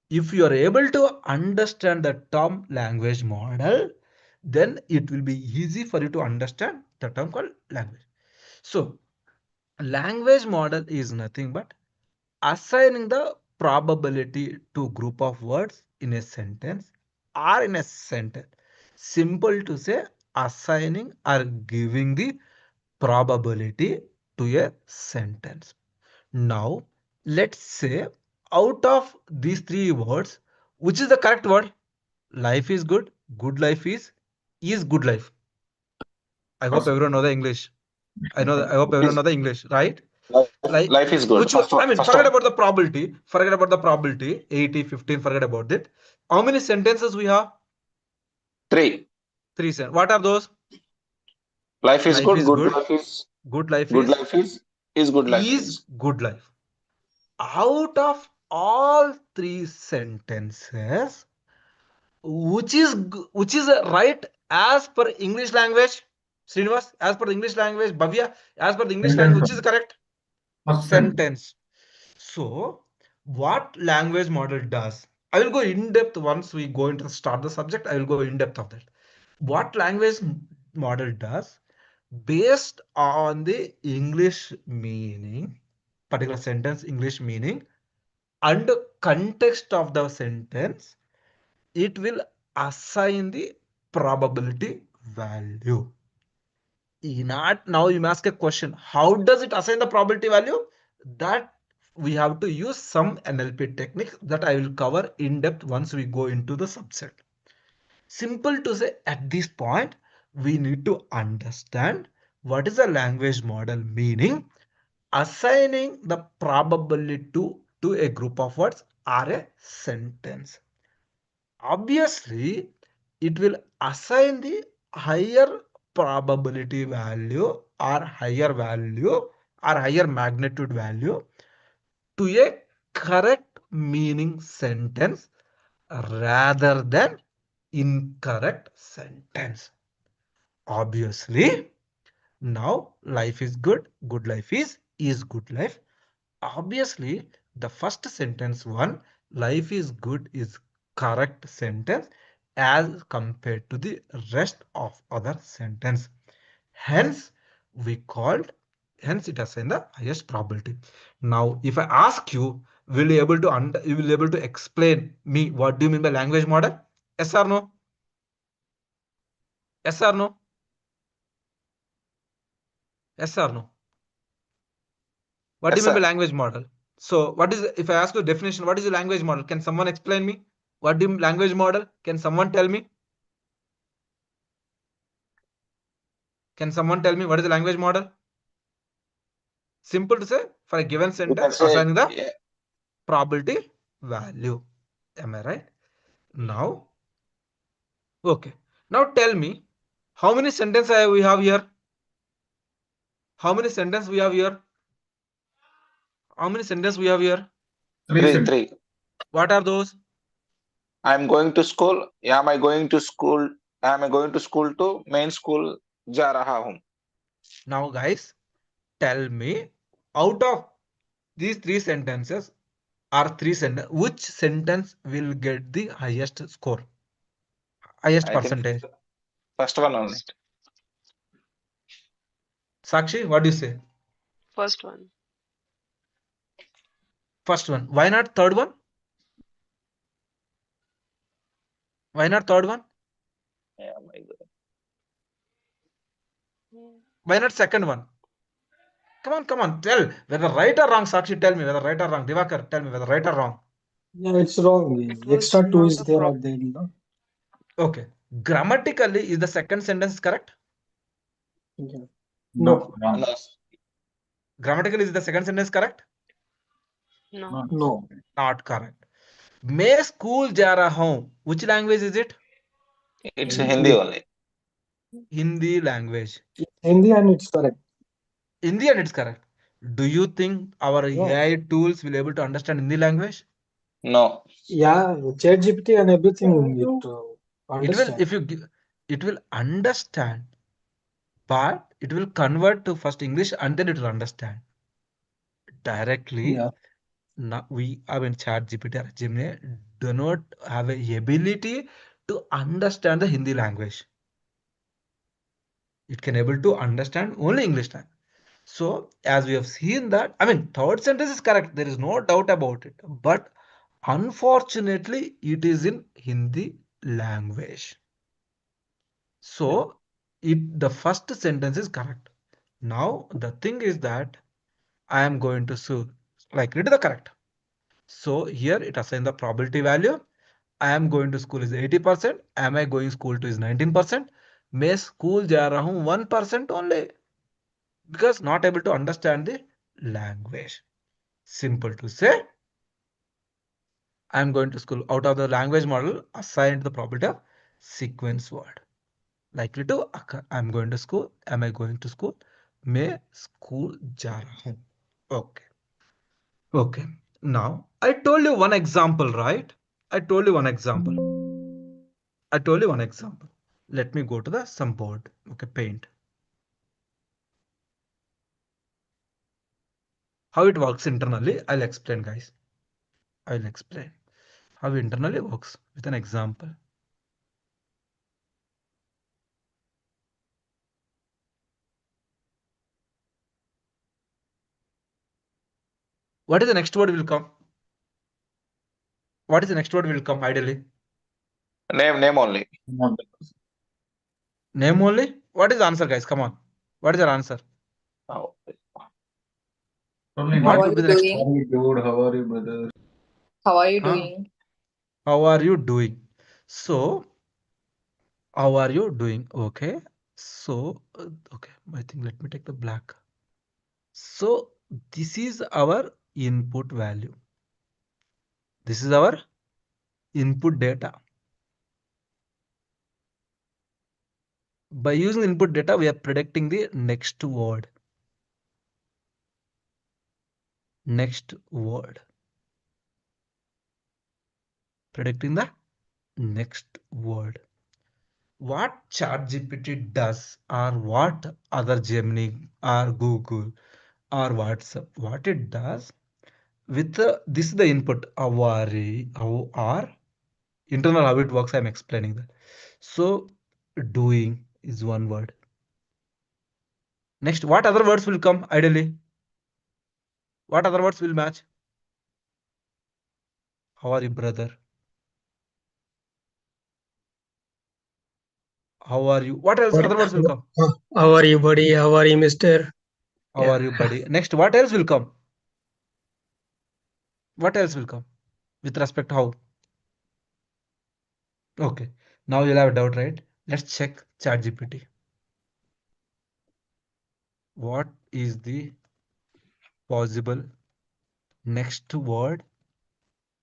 S1: If you are able to understand the term language model, then it will be easy for you to understand the term called language. So language model is nothing but assigning the probability to group of words in a sentence or in a sentence. Simple to say, assigning or giving the probability to a sentence. Now, let's say out of these three words, which is the correct word? Life is good life is good life. I hope everyone know the English. I hope everyone know the English, right? Like,
S4: Life is good.
S1: which
S4: First one.
S1: I mean,
S4: First
S1: forget
S4: one.
S1: about the probability. Forget about the probability. 80, 15, forget about it. How many sentences we have?
S4: 3.
S1: Three sentences. What are those?
S4: Life is
S1: Life
S4: good.
S1: is
S4: Good
S1: good.
S4: life is
S1: Good life
S4: good life is good life
S1: is
S4: is.
S1: good life. Out of all three sentences, which is right as per English language? Srinivas, as per the English language. Bhavya, as per the English language, which is correct?
S6: First
S1: Sentence. So, what language model does? I will go in depth once we go into start the subject. I will go in depth of that. What language model does, based on the English meaning, particular sentence English meaning, and context of the sentence, it will assign the probability value. Now you may ask a question, how does it assign the probability value? That we have to use some NLP techniques that I will cover in depth once we go into the subset. Simple to say, at this point, we need to understand what is a language model meaning, assigning the probability to a group of words or a sentence. Obviously, it will assign the higher probability value or higher magnitude value to a correct meaning sentence rather than incorrect sentence. Obviously, now life is good life is good life. Obviously, the first sentence one, life is good, is correct sentence as compared to the rest of other sentence. Hence, hence it assign the highest probability. Now, if I ask you, you will able to explain me what do you mean by language model? Yes or no? Yes or no? Yes or no? What do
S4: Yes,
S1: you mean by
S4: sir.
S1: language model? So what is, if I ask you definition, what is a language model? Can someone explain me? What do you mean language model? Can someone tell me? Can someone tell me what is a language model? Simple to say, for a given
S4: You can
S1: sentence,
S4: say,
S1: assigning the
S4: yeah,
S1: probability value. Am I right? Now, okay. Now tell me, how many sentences we have here? How many sentences we have here? How many sentences we have here?
S4: 3, 3.
S1: What are those?
S4: I'm going to school. Yeah, am I going to school? Am I going to school to main school? जा रहा हूँ.
S1: Now, guys, tell me, out of these three sentences, which sentence will get the highest score, highest
S4: I think
S1: percentage?
S4: first one only.
S1: Sakshi, what do you say?
S7: First one.
S1: First one. Why not third one? Why not third one?
S4: Yeah, my God.
S1: Why not second one? Come on, tell whether right or wrong. Sakshi, tell me whether right or wrong. Divakar, tell me whether right or wrong.
S2: Yeah, it's wrong.
S7: It was
S2: Extra two
S7: not
S2: is
S7: a
S2: there
S7: problem.
S2: at the end, no?
S1: Okay. Grammatically, is the second sentence correct?
S2: Yeah.
S6: No,
S2: No,
S6: wrong.
S4: No,
S1: Grammatically, is the second sentence correct?
S7: No.
S2: no.
S1: Not correct. मैं school जा रहा हूँ. Which language is it?
S4: it's
S2: It's
S4: Hindi only.
S1: Hindi language.
S2: Hindi and it's correct.
S1: Hindi and it's correct. Do you think our
S2: Yeah.
S1: AI tools will able to understand Hindi language?
S4: No.
S2: Yeah, ChatGPT and everything it
S1: It will,
S2: understand.
S1: if you give, it will understand, but it will convert to first English and then it will understand directly.
S2: Yeah.
S1: ChatGPT or Gemini do not have a ability to understand the Hindi language. It can able to understand only English language. So as we have seen that, third sentence is correct. There is no doubt about it. But unfortunately, it is in Hindi language. So the first sentence is correct. Now the thing is that I am going to likely to the correct. So here it assigns the probability value. I am going to school is 80%. Am I going school to is 19%? मैं school जा रहा हूँ 1% only because not able to understand the language. Simple to say, I am going to school. Out of the language model, assigned the probability of sequence word. Likely to occur. I am going to school. Am I going to school? मैं school जा रहा हूँ. Okay. Okay. Now, I told you one example, right? I told you one example. Let me go to the some board. Okay, paint. How it works internally, I'll explain, guys. I'll explain how it internally works with an example. What is the next word will come? What is the next word will come ideally?
S4: Name only.
S1: Name only? What is the answer, guys? Come on. What is your answer?
S4: Oh.
S1: What would be the next?
S6: How are you, dude? How are you, brother?
S5: How are you
S1: Huh?
S5: doing?
S1: How are you doing? So, how are you doing? Okay. So, okay. I think let me take the black. So, this is our input value. This is our input data. By using input data, we are predicting the next word. Next word. Predicting the next word. What ChatGPT does, or what other Gemini or Google or WhatsApp, what it does with this is the input our internal how it works. I'm explaining that. So doing is one word. Next, what other words will come ideally? What other words will match? How are you, brother? How are you? What else? Other words will come.
S8: How are you, buddy? How are you, mister?
S1: How are you, buddy? Next, what else will come? What else will come with respect to how? Okay, now you'll have a doubt, right? Let's check ChatGPT. What is the possible next word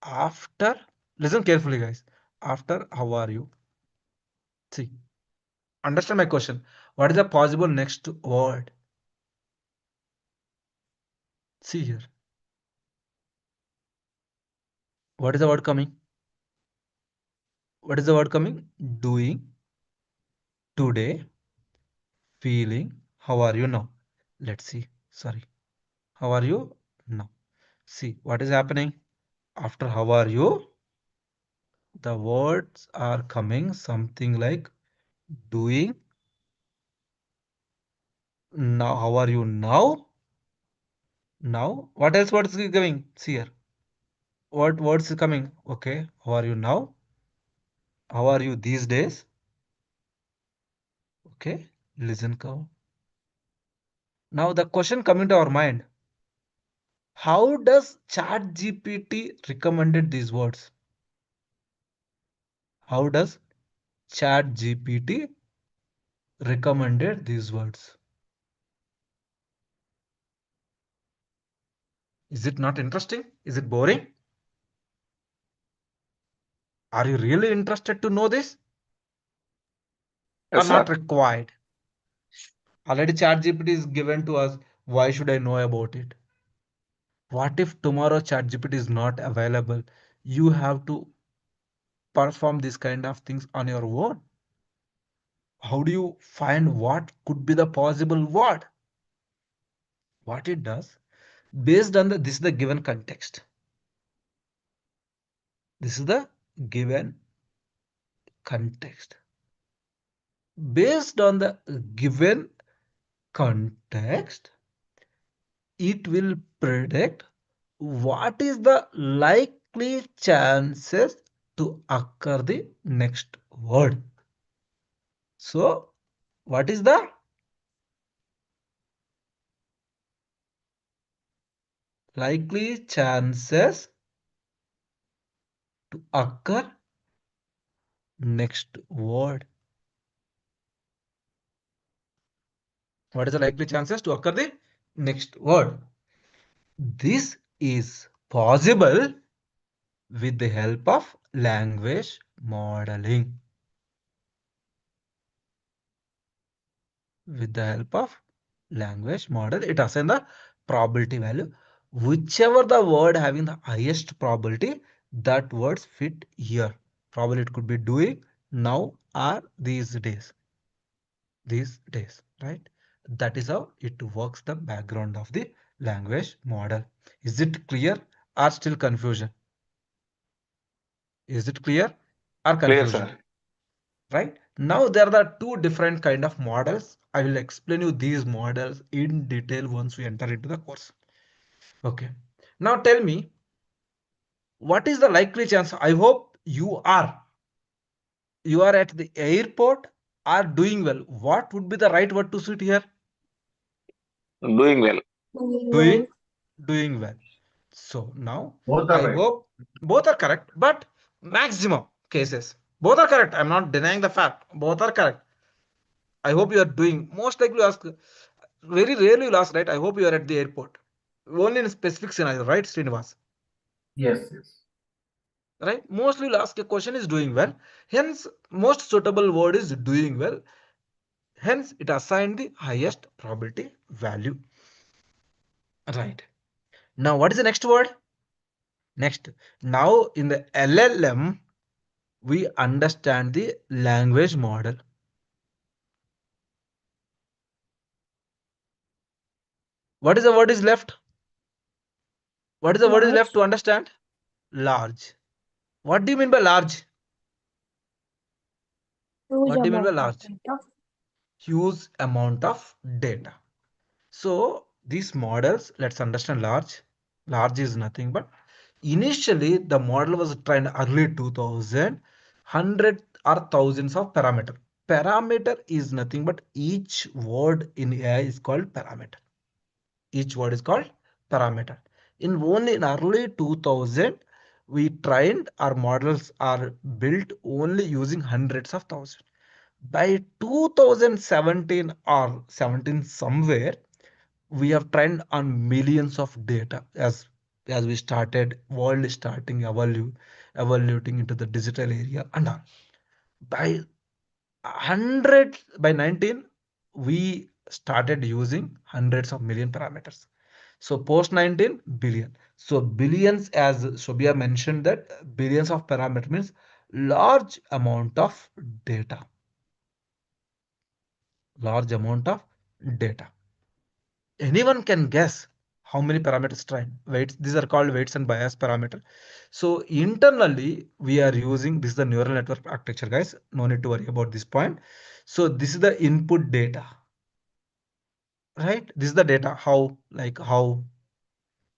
S1: after? Listen carefully, guys. After how are you? See, understand my question. What is the possible next word? See here. What is the word coming? What is the word coming? Doing, today, feeling. How are you now? Let's see. Sorry. How are you now? See what is happening after how are you? The words are coming something like doing. Now, how are you now? Now, what else words is coming? See here. What words is coming? Okay, how are you now? How are you these days? Okay, listen cow. Now the question coming to our mind. How does ChatGPT recommended these words? How does ChatGPT recommended these words? Is it not interesting? Is it boring? Are you really interested to know this?
S4: Yes,
S1: Or not
S4: sir.
S1: required? Already ChatGPT is given to us. Why should I know about it? What if tomorrow ChatGPT is not available? You have to perform this kind of things on your own. How do you find what could be the possible word? What it does, based on this is the given context. This is the given context. Based on the given context, it will predict what is the likely chances to occur the next word. So, what is the likely chances to occur next word? What is the likely chances to occur the next word? This is possible with the help of language modeling. With the help of language model, it assigns the probability value. Whichever the word having the highest probability, that words fit here. Probably it could be doing, now, or these days. These days, right? That is how it works, the background of the language model. Is it clear or still confusion? Is it clear or
S4: Clear,
S1: confusion?
S4: sir.
S1: Right? Now there are the two different kind of models. I will explain you these models in detail once we enter into the course. Okay. Now tell me, what is the likely chance? I hope you are at the airport are doing well. What would be the right word to suit here?
S4: Doing well.
S1: Doing well. So now
S6: Both are
S1: I
S6: right.
S1: hope both are correct, but maximum cases both are correct. I'm not denying the fact both are correct. I hope you are doing. Most likely you ask, very rarely you'll ask, right? I hope you are at the airport. Only in a specific scenario, right, Srinivas?
S6: Yes, yes.
S1: Right? Mostly you'll ask a question is doing well. Hence, most suitable word is doing well. Hence, it assigned the highest probability value. Right. Now, what is the next word? Next. Now, in the LLM, we understand the language model. What is the word is left? What is the word is left to understand? Large. What do you mean by large? What do you mean by large? Huge amount of data. So these models, let's understand large. Large is nothing but initially the model was trained early 2000, hundred or thousands of parameter. Parameter is nothing but each word in AI is called parameter. Each word is called parameter. In only in early 2000, we trained our models are built only using hundreds of thousands. By 2017 or 17 somewhere, we have trained on millions of data as we started world starting evoluting into the digital area and all. By 100 by 19 we started using hundreds of million parameters. So post 19 billion. So billions, as Shobia mentioned, that billions of parameters means large amount of data. Large amount of data. Anyone can guess how many parameters trained. Weights, these are called weights and bias parameter. So internally, we are using, this is the neural network architecture, guys. No need to worry about this point. So this is the input data, right? This is the data. How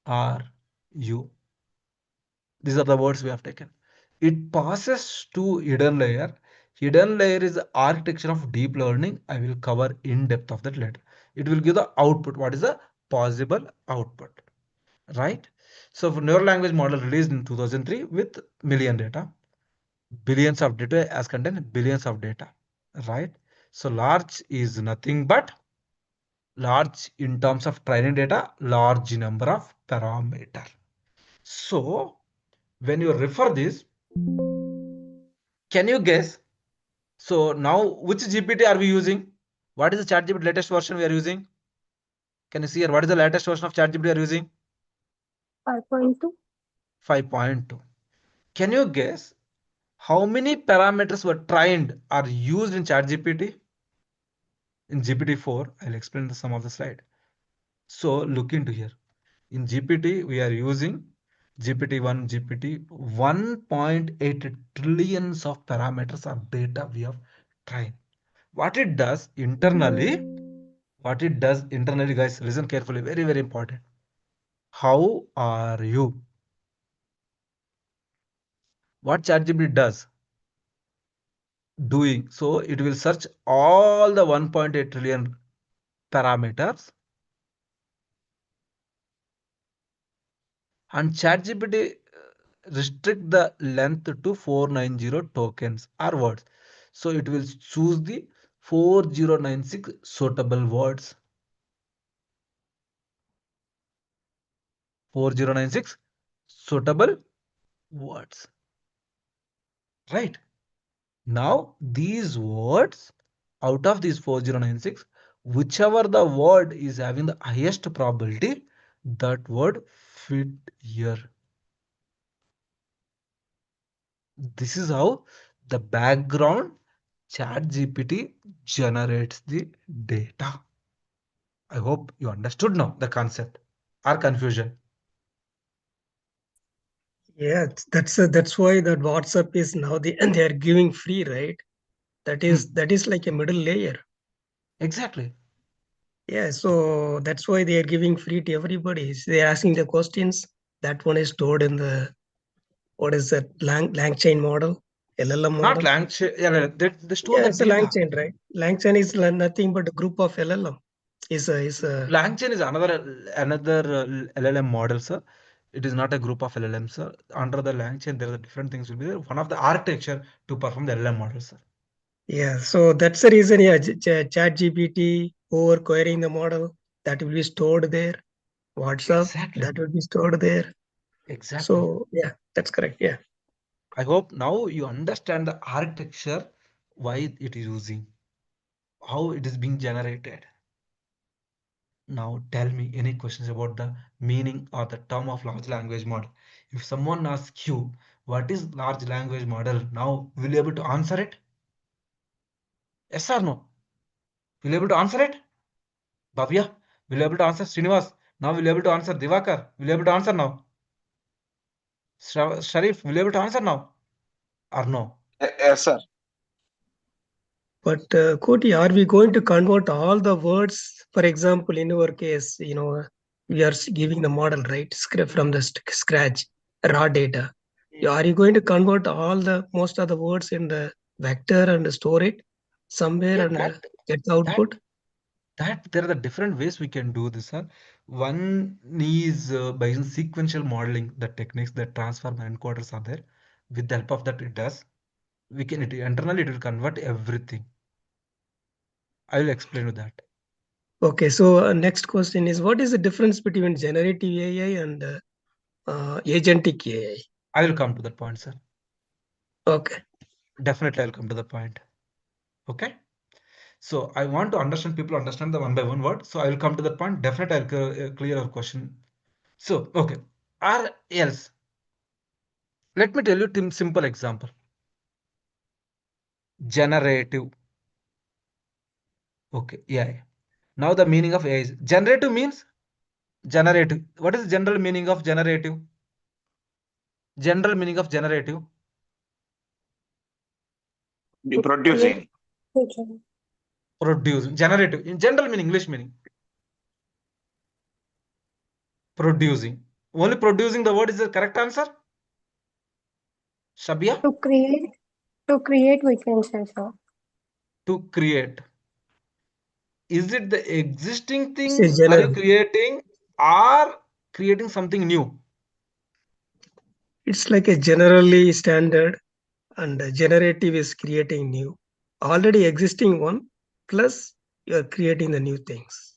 S1: are you? These are the words we have taken. It passes to hidden layer. Hidden layer is the architecture of deep learning. I will cover in depth of that later. It will give the output. What is the possible output? Right? So for neural language model released in 2003 with million data, billions of data as content, billions of data, right? So large is nothing but large in terms of training data, large number of parameter. So when you refer this, can you guess? So now which GPT are we using? What is the ChatGPT latest version we are using? Can you see here? What is the latest version of ChatGPT we are using?
S12: 5.2.
S1: 5.2. Can you guess how many parameters were trained or used in ChatGPT? In GPT-4, I'll explain some of the slide. So look into here. In GPT, we are using GPT-1, GPT, 1.8 trillions of parameters of data we have trained. What it does internally, guys, listen carefully, very, very important. How are you? What ChatGPT does? Doing. So it will search all the 1.8 trillion parameters, and ChatGPT restrict the length to 490 tokens or words. So it will choose the 4096 suitable words. 4096 suitable words. Right. Now these words, out of these 4096, whichever the word is having the highest probability, that word fit here. This is how the background ChatGPT generates the data. I hope you understood now the concept or confusion.
S8: Yeah, that's why that WhatsApp is now and they are giving free, right? That is like a middle layer.
S1: Exactly.
S8: Yeah, so that's why they are giving free to everybody. They are asking the questions. That one is stored in the what is that LangChain model, LLM
S1: Not
S8: model.
S1: LangChain. Yeah, they store
S8: Yeah,
S1: the
S8: it's a
S1: data.
S8: LangChain, right? LangChain is nothing but a group of LLM. Is a
S1: LangChain is another LLM model, sir. It is not a group of LLMs, sir. Under the LangChain, there are different things will be there. One of the architecture to perform the LLM model, sir.
S8: Yeah, so that's the reason. Yeah, ChatGPT over querying the model that will be stored there. WhatsApp that will be stored there.
S1: Exactly.
S8: So yeah, that's correct. Yeah.
S1: I hope now you understand the architecture, why it is using, how it is being generated. Now tell me any questions about the meaning or the term of large language model. If someone asks you what is large language model, now will you able to answer it? Yes or no? Will you able to answer it? Bhavya, will you able to answer? Srinivas, now will you able to answer? Divakar, will you able to answer now? Sharif, will you able to answer now? Or no?
S4: Yes, sir.
S8: But Cody, are we going to convert all the words? For example, in our case, we are giving the model, right? Script from the scratch, raw data. Are you going to convert most of the words in the vector and store it somewhere and get the output?
S1: That there are the different ways we can do this, sir. One is by using sequential modeling, the techniques that transform and encoders are there. With the help of that, it does. Internally it will convert everything. I will explain you that.
S8: Okay, so next question is, what is the difference between generative AI and agentic AI?
S1: I will come to that point, sir.
S8: Okay.
S1: Definitely, I'll come to the point. Okay. So I want to understand, people understand the one by one word. So I will come to that point. Definitely, I'll clear your question. So, okay. Or else, let me tell you simple example. Generative. Okay, yeah. Now the meaning of AI is generative means generative. What is the general meaning of generative? General meaning of generative?
S4: Producing.
S1: Producing. Generative. In general meaning, English meaning. Producing. Only producing the word is the correct answer? Shabia?
S12: To create, we can say so.
S1: To create. Is it the existing thing
S8: It's
S1: are you creating or creating something new?
S8: It's like a generally standard, and generative is creating new. Already existing one, plus you're creating the new things.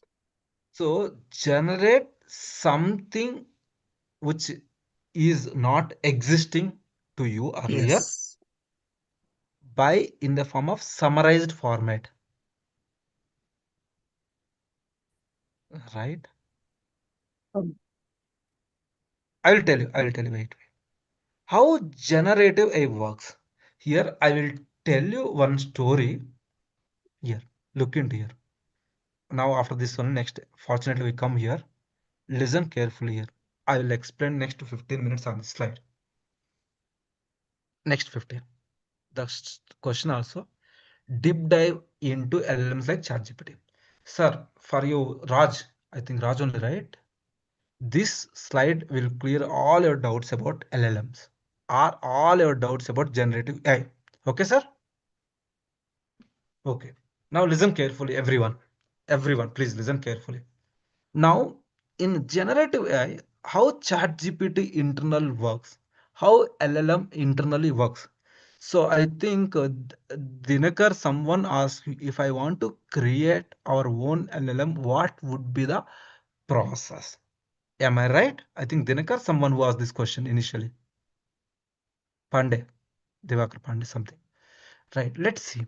S1: So generate something which is not existing to you earlier.
S8: Yes.
S1: By in the form of summarized format. Right? I will tell you, wait. How generative AI works. Here, I will tell you one story. Here, look into here. Now, after this one, next, fortunately, we come here. Listen carefully here. I will explain next 15 minutes on this slide. Next 15. The question also, deep dive into LLMs like ChatGPT. Sir, for you, Raj, I think Raj only, right? This slide will clear all your doubts about LLMs or all your doubts about generative AI. Okay, sir? Okay. Now listen carefully, everyone. Everyone, please listen carefully. Now, in generative AI, how ChatGPT internal works, how LLM internally works. So I think Dinakar, someone asked if I want to create our own LLM, what would be the process? Am I right? I think Dinakar, someone who asked this question initially. Pandey, Devakar Pandey, something. Right, let's see.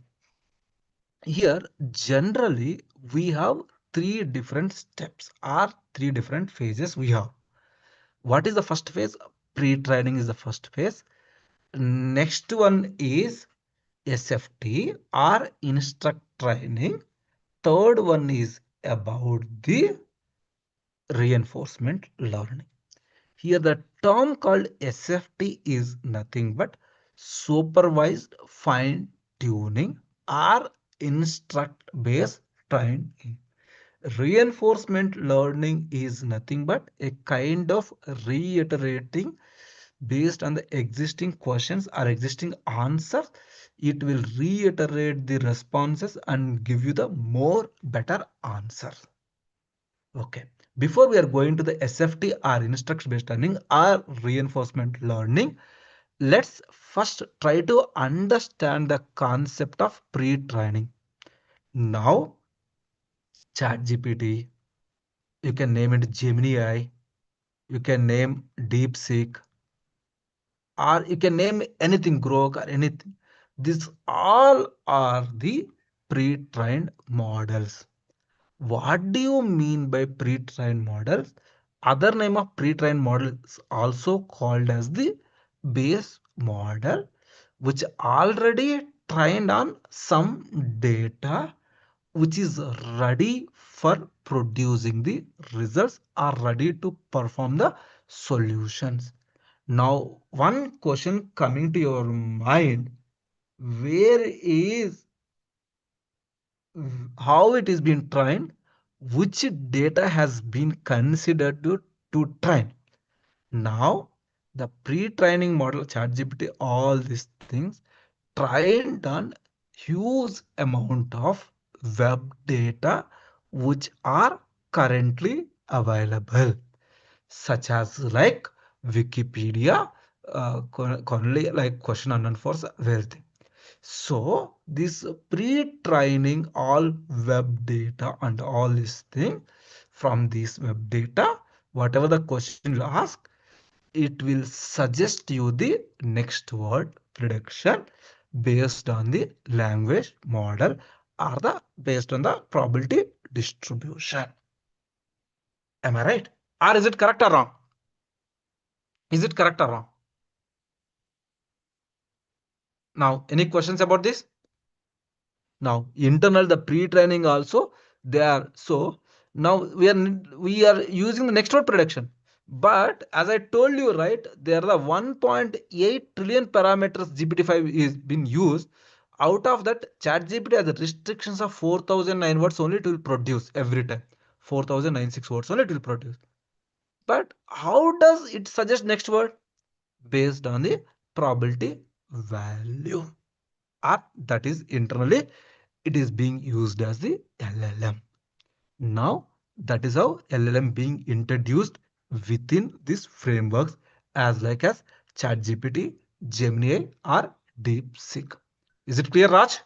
S1: Here, generally, we have three different steps or three different phases we have. What is the first phase? Pre-training is the first phase. Next one is SFT or instruct training. Third one is about the reinforcement learning. Here the term called SFT is nothing but supervised fine tuning or instruct based training. Reinforcement learning is nothing but a kind of reiterating based on the existing questions or existing answers. It will reiterate the responses and give you the more better answers. Okay, before we are going to the SFT or instruction based learning or reinforcement learning, let's first try to understand the concept of pre-training. Now, ChatGPT, you can name it Gemini, you can name DeepSeek, or you can name anything, Grok or anything. These all are the pre-trained models. What do you mean by pre-trained models? Other name of pre-trained model is also called as the base model, which already trained on some data, which is ready for producing the results, are ready to perform the solutions. Now, one question coming to your mind, where is how it is being trained, which data has been considered to train. Now, the pre-training model, ChatGPT, all these things trained on huge amount of web data which are currently available, such as like Wikipedia, currently like question unknown for everything. So this pre-training all web data and all these things from this web data, whatever the question you ask, it will suggest you the next word prediction based on the language model or the based on the probability distribution. Am I right? Or is it correct or wrong? Is it correct or wrong? Now, any questions about this? Now, internal the pre-training also they are. So now we are using the next word prediction. But as I told you, right, there are the 1.8 trillion parameters GPT-5 is been used. Out of that, ChatGPT has the restrictions of 4,009 words only it will produce every time. 4,096 words only it will produce. But how does it suggest next word? Based on the probability value. Or that is internally it is being used as the LLM. Now that is how LLM being introduced within these frameworks as like as ChatGPT, Gemini or DeepSeek. Is it clear, Raj?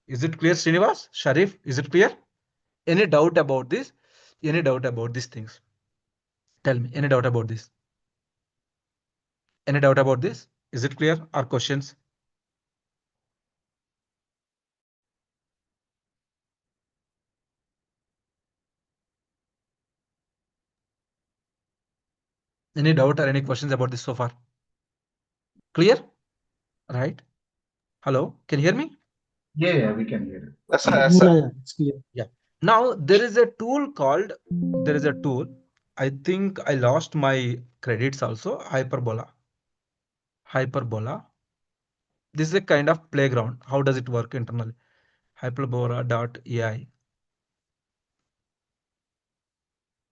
S1: Is it clear, Srinivas? Sharif, is it clear? Any doubt about this? Any doubt about these things? Tell me, any doubt about this? Any doubt about this? Is it clear? Or questions? Any doubt or any questions about this so far? Clear? Right? Hello, can you hear me?
S6: Yeah, we can hear it.
S4: Yes, sir. Yes, sir.
S2: Yeah, it's clear.
S1: Yeah. Now there is a tool called, I think I lost my credits also. Hyperbola. This is a kind of playground. How does it work internally? Hyperbola.ai.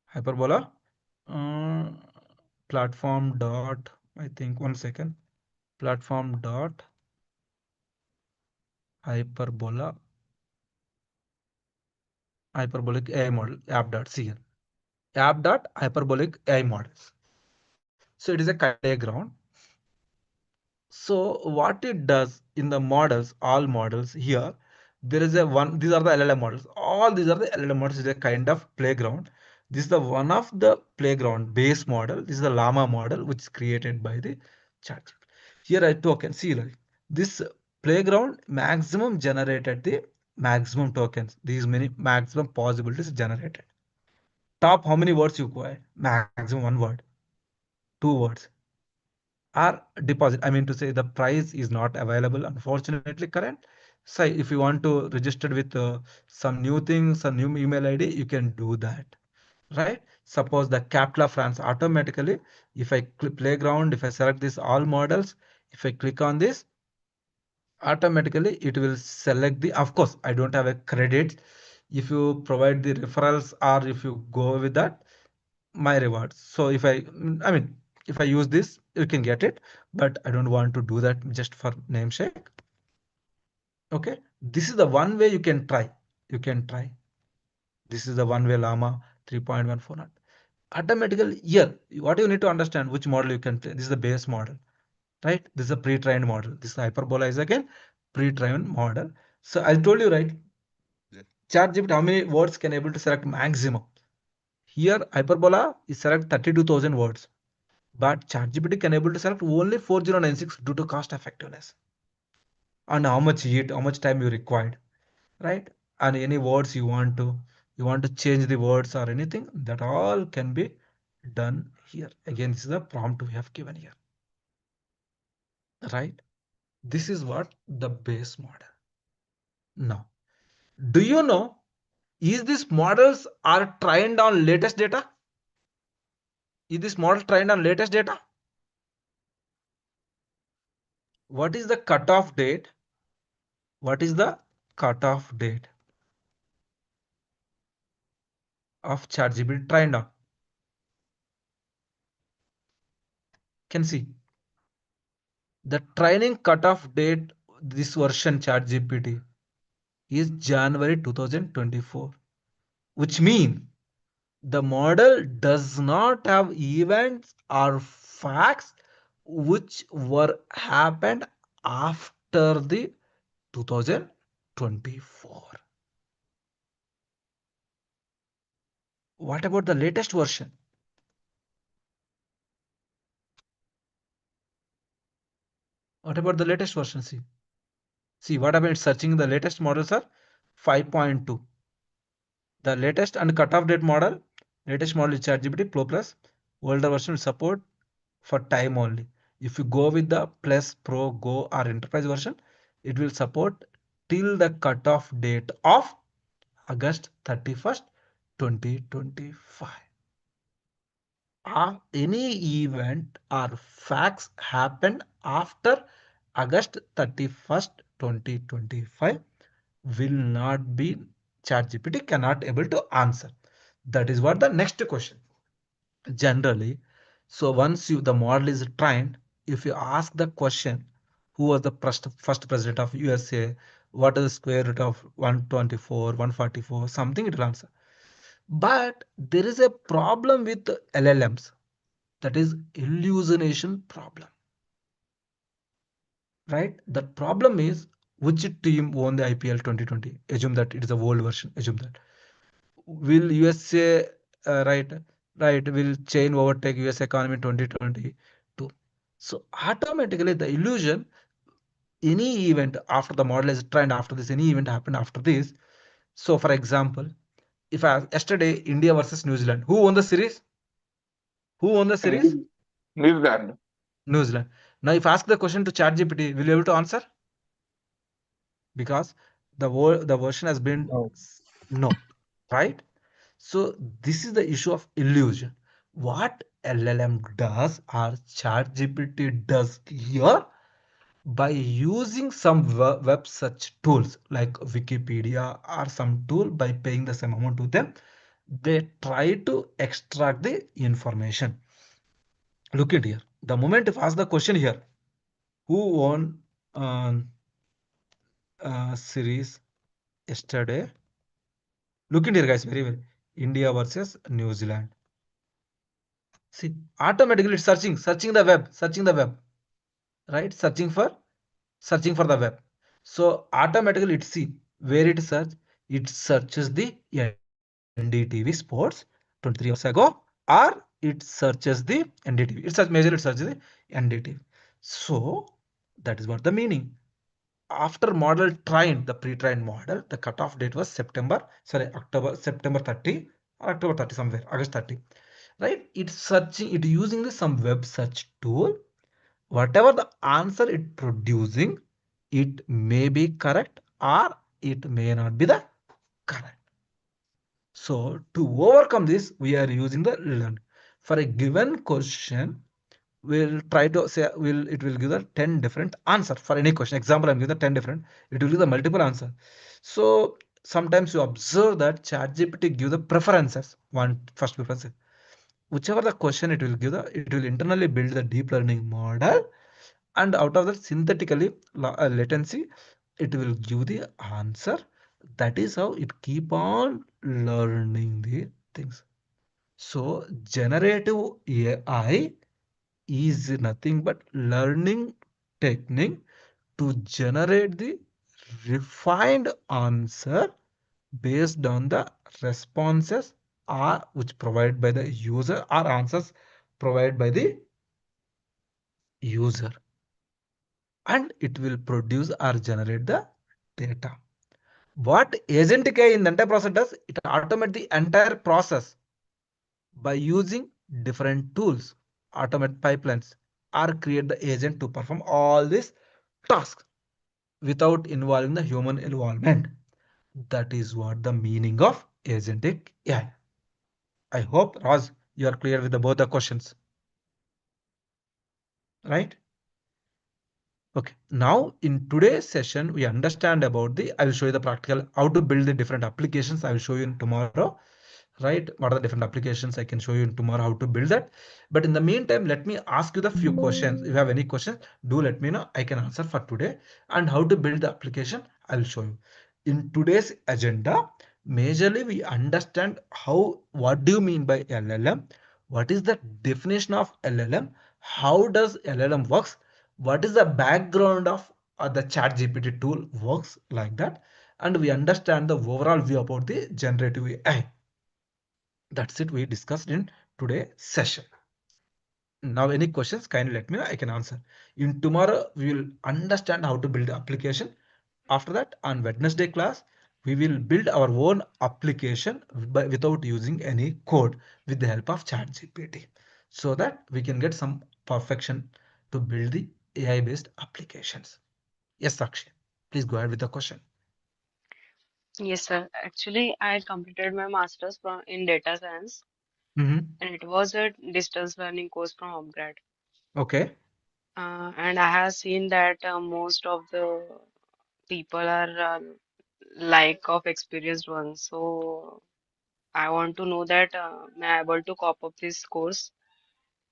S1: Hyperbola platform dot, I think, one second, platform dot hyperbola hyperbolic AI model app.cl app.hyperbolic AI models. So it is a playground. So what it does in the models, all models here, there is a one, these are the LLM models. All these are the LLM models, is a kind of playground. This is the one of the playground base model. This is the llama model, which is created by the ChatGPT. Here I token, see like this playground maximum generated the maximum tokens. These many maximum possibilities generated. Top how many words you require? Maximum one word, two words. Or deposit, I mean to say the price is not available unfortunately current. So if you want to register with some new things, some new email ID, you can do that, right? Suppose the Captla France automatically, if I click playground, if I select this all models, if I click on this, automatically it will select the, of course I don't have a credit. If you provide the referrals or if you go with that, my rewards. So if I mean, if I use this, you can get it, but I don't want to do that just for namesake. Okay, this is the one way you can try. This is the one way llama 3.149. Automatically here, what you need to understand which model you can play. This is the base model, right? This is a pre-trained model. This hyperbola is again pre-trained model. So I told you, right? ChatGPT, how many words can able to select maximum? Here hyperbola is select 32,000 words. But ChatGPT can able to select only 4096 due to cost effectiveness and how much heat, how much time you required, right? And any words you want to change the words or anything, that all can be done here. Again, this is the prompt we have given here, right? This is what the base model. Now, do you know, is these models are trained on latest data? Is this model trained on latest data? What is the cutoff date? What is the cutoff date of ChatGPT trained on? Can see the training cutoff date this version ChatGPT is January 2024, which means the model does not have events or facts which were happened after the 2024. What about the latest version? What about the latest version? See what happened. Searching the latest models are 5.2. The latest and cutoff date model. Latest model is ChatGPT Pro Plus. Older version will support for time only. If you go with the Plus, Pro, Go or Enterprise version, it will support till the cutoff date of August 31st, 2025. Any event or facts happened after August 31st, 2025 will not be, ChatGPT cannot able to answer. That is what the next question. Generally, so once the model is trained, if you ask the question, who was the first president of USA, what is the square root of 124, 144, something it will answer. But there is a problem with LLMs, that is hallucination problem, right? The problem is which team won the IPL 2020. Assume that it is a world version. Assume that. Will USA will chain overtake US economy in 2022? So automatically the illusion, any event after the model is trained, after this, any event happened after this. So for example, if yesterday India versus New Zealand, who won the series? Who won the series?
S4: New Zealand.
S1: New Zealand. Now if I ask the question to ChatGPT, will you able to answer? Because the version has been no, right? So this is the issue of illusion. what LLM does or ChatGPT does here, by using some web search tools like Wikipedia or some tool, by paying the same amount to them, they try to extract the information. Look at here. The moment if ask the question here, who won series yesterday? Look at here, guys, very well. India versus New Zealand. See, automatically it's searching the web, right? Searching for the web. So automatically it see where it search. It searches the NDTV Sports 23 hours ago, or it searches the NDTV. It searches the NDTV. So that is what the meaning. After model trained, the pre-trained model, the cutoff date was September 30 or October 30 somewhere, August 30, right? It's searching, it using the some web search tool. Whatever the answer it producing, it may be correct or it may not be the correct. So to overcome this, we are using the learn. For a given question, we'll try to say it will give the 10 different answer for any question. Example, I'm giving the 10 different, it will give the multiple answer. So sometimes you observe that ChatGPT give the preferences, first preference. Whichever the question it will give, it will internally build the deep learning model, and out of that synthetically latency, it will give the answer. That is how it keep on learning the things. So generative AI is nothing but learning technique to generate the refined answer based on the responses are which provided by the user, or answers provided by the user, and it will produce or generate the data. What agentic AI in the entire process does, it automates the entire process by using different tools, automate pipelines, or create the agent to perform all these tasks without involving the human involvement. That is what the meaning of agentic AI. I hope, Raj, you are clear with both the questions, right? Okay, now in today's session, we understand about I will show you the practical, how to build the different applications. I will show you in tomorrow, right? What are the different applications? I can show you in tomorrow how to build that. But in the meantime, let me ask you the few questions. If you have any questions, do let me know. I can answer for today. And how to build the application, I will show you. In today's agenda, majorly we understand what do you mean by LLM? What is the definition of LLM? How does LLM works? What is the background of the ChatGPT tool works like that? And we understand the overall view about the generative AI. That's it we discussed in today's session. Now any questions, kindly let me know, I can answer. In tomorrow, we will understand how to build the application. After that, on Wednesday class, we will build our own application without using any code with the help of ChatGPT, so that we can get some perfection to build the AI based applications. Yes, Sakshi, please go ahead with the question.
S13: Yes, sir. Actually, I completed my master's in data science, and it was a distance learning course from upgrad.
S1: Okay.
S13: And I have seen that most of the people are lack of experienced ones. So I want to know that am I able to cop up this course?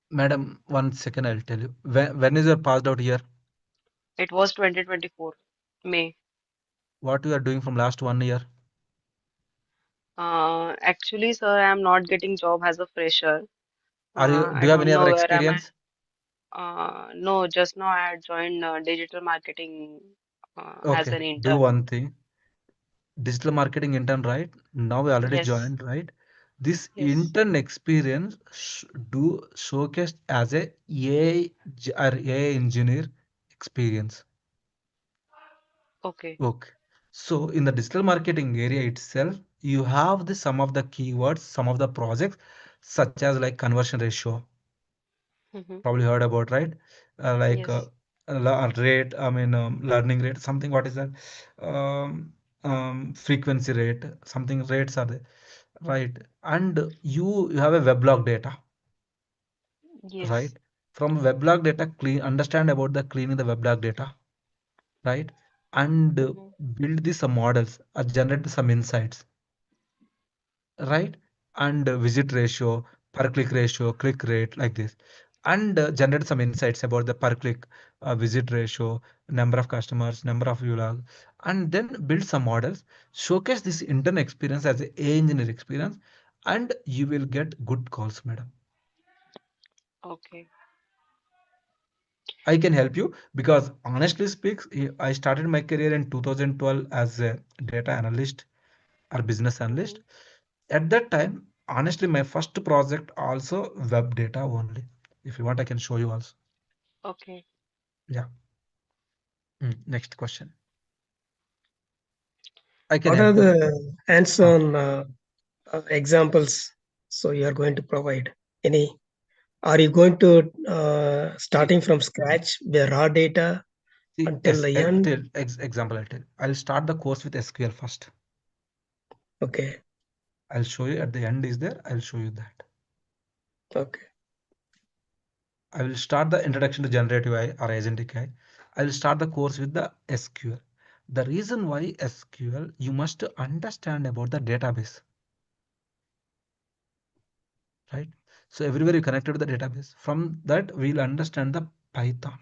S1: Madam, 1 second, I'll tell you. When is your passed out year?
S13: It was 2024, May.
S1: What you are doing from last 1 year?
S13: Actually, sir, I am not getting job as a fresher.
S1: Do
S13: I
S1: you have
S13: don't
S1: any other
S13: know where am I.
S1: experience?
S13: No, just now I had joined digital marketing as
S1: Okay,
S13: an
S1: do
S13: intern.
S1: one thing. Digital marketing intern, right? Now we already
S13: Yes,
S1: joined, right? This
S13: yes.
S1: intern experience do showcase as a AI or AI engineer experience.
S13: Okay.
S1: Okay. So in the digital marketing area itself, you have some of the keywords, some of the projects, such as like conversion ratio.
S13: Mm-hmm.
S1: Probably heard about, right? Like
S13: Yes.
S1: rate, learning rate, something. What is that? Frequency rate, something rates are there, right? And you have a weblog data.
S13: Yes.
S1: right? From weblog data, understand about the cleaning the weblog data, right? And build these some models or generate some insights, right? And visit ratio, per click ratio, click rate, like this, and generate some insights about the per click, visit ratio, number of customers, number of vlog, and then build some models, showcase this internal experience as a engineer experience, and you will get good calls, madam.
S13: Okay.
S1: I can help you because honestly speaks, I started my career in 2012 as a data analyst or business analyst. At that time, honestly, my first project also web data only. If you want, I can show you also.
S13: Okay.
S1: Yeah. Next question. I can
S8: What are
S1: help you.
S8: the hands-on examples? So you are going to provide any? Are you going to starting from scratch the raw data
S1: See,
S8: until the end?
S1: example, I'll start the course with SQL first.
S8: Okay.
S1: I'll show you at the end is there. I'll show you that.
S8: Okay.
S1: I will start the introduction to generative AI or agentic AI. I will start the course with the SQL. The reason why SQL, you must understand about the database, right? So everywhere you connected to the database. From that, we'll understand the Python.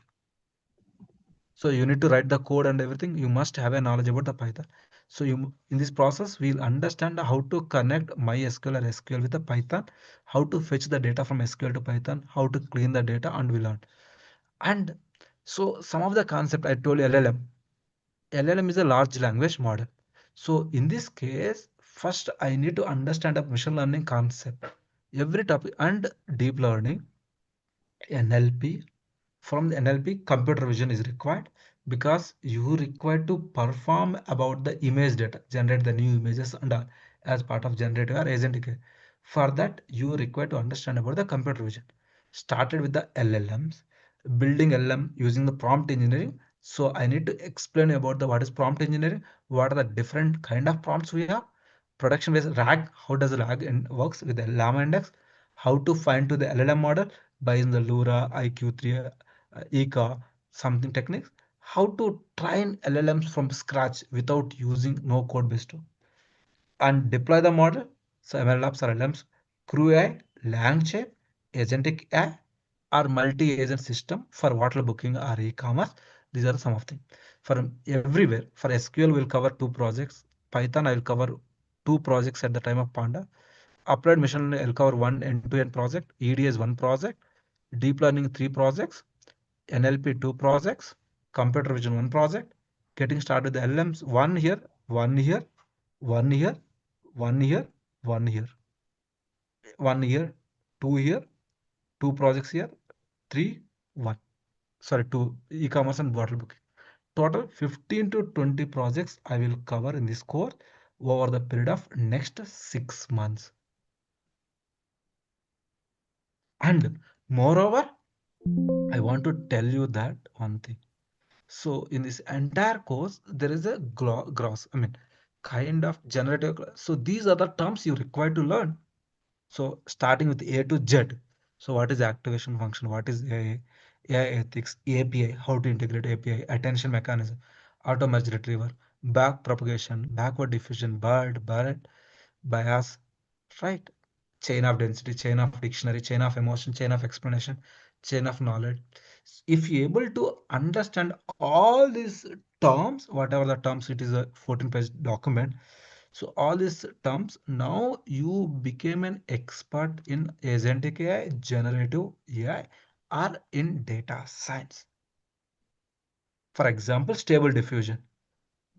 S1: So you need to write the code and everything. You must have a knowledge about the Python. So you in this process, we'll understand how to connect MySQL or SQL with the Python, how to fetch the data from SQL to Python, how to clean the data, and we learn. And so some of the concept I told you, LLM. LLM is a large language model. So in this case, first I need to understand a machine learning concept. Every topic and deep learning, NLP. From the NLP, computer vision is required because you require to perform about the image data, generate the new images and all as part of generative or agentic AI. For that, you require to understand about the computer vision. Started with the LLMs, building LLM using the prompt engineering. So I need to explain about the what is prompt engineering, what are the different kind of prompts we have, production based RAG, how does RAG works with the llama index, how to find to the LLM model by using the Lura, IQ3, ECA, something techniques, how to train LLMs from scratch without using no code based tool and deploy the model. So MLOps or LLMs, Crew AI, LangChain, Agentic AI, or multi-agent system for hotel booking or e-commerce. These are some of them. For everywhere, for SQL, we'll cover 2 projects. Python, I'll cover 2 projects at the time of Panda. Applied machine learning, I'll cover 1 end-to-end project. ED is 1 project. Deep learning, 3 projects. NLP 2 projects, computer vision 1 project, getting started with the LLMs 1 year, 1 year, 1 year, 1 year, 1 year, 1 year, 2 year, 2 projects here, 3, 1. Sorry, 2 e-commerce and bottle booking. Total 15 to 20 projects I will cover in this course over the period of next 6 months. And moreover, I want to tell you that one thing. So in this entire course, there is a kind of generative. So these are the terms you require to learn. So starting with A to Z. So what is activation function? What is AI ethics, API, how to integrate API, attention mechanism, auto merge retriever, back propagation, backward diffusion, BERT, bias, right? Chain of density, chain of dictionary, chain of emotion, chain of explanation, chain of knowledge. If you're able to understand all these terms, whatever the terms, it is a 14-page document. So all these terms, now you became an expert in agentic AI, generative AI, or in data science. For example, stable diffusion.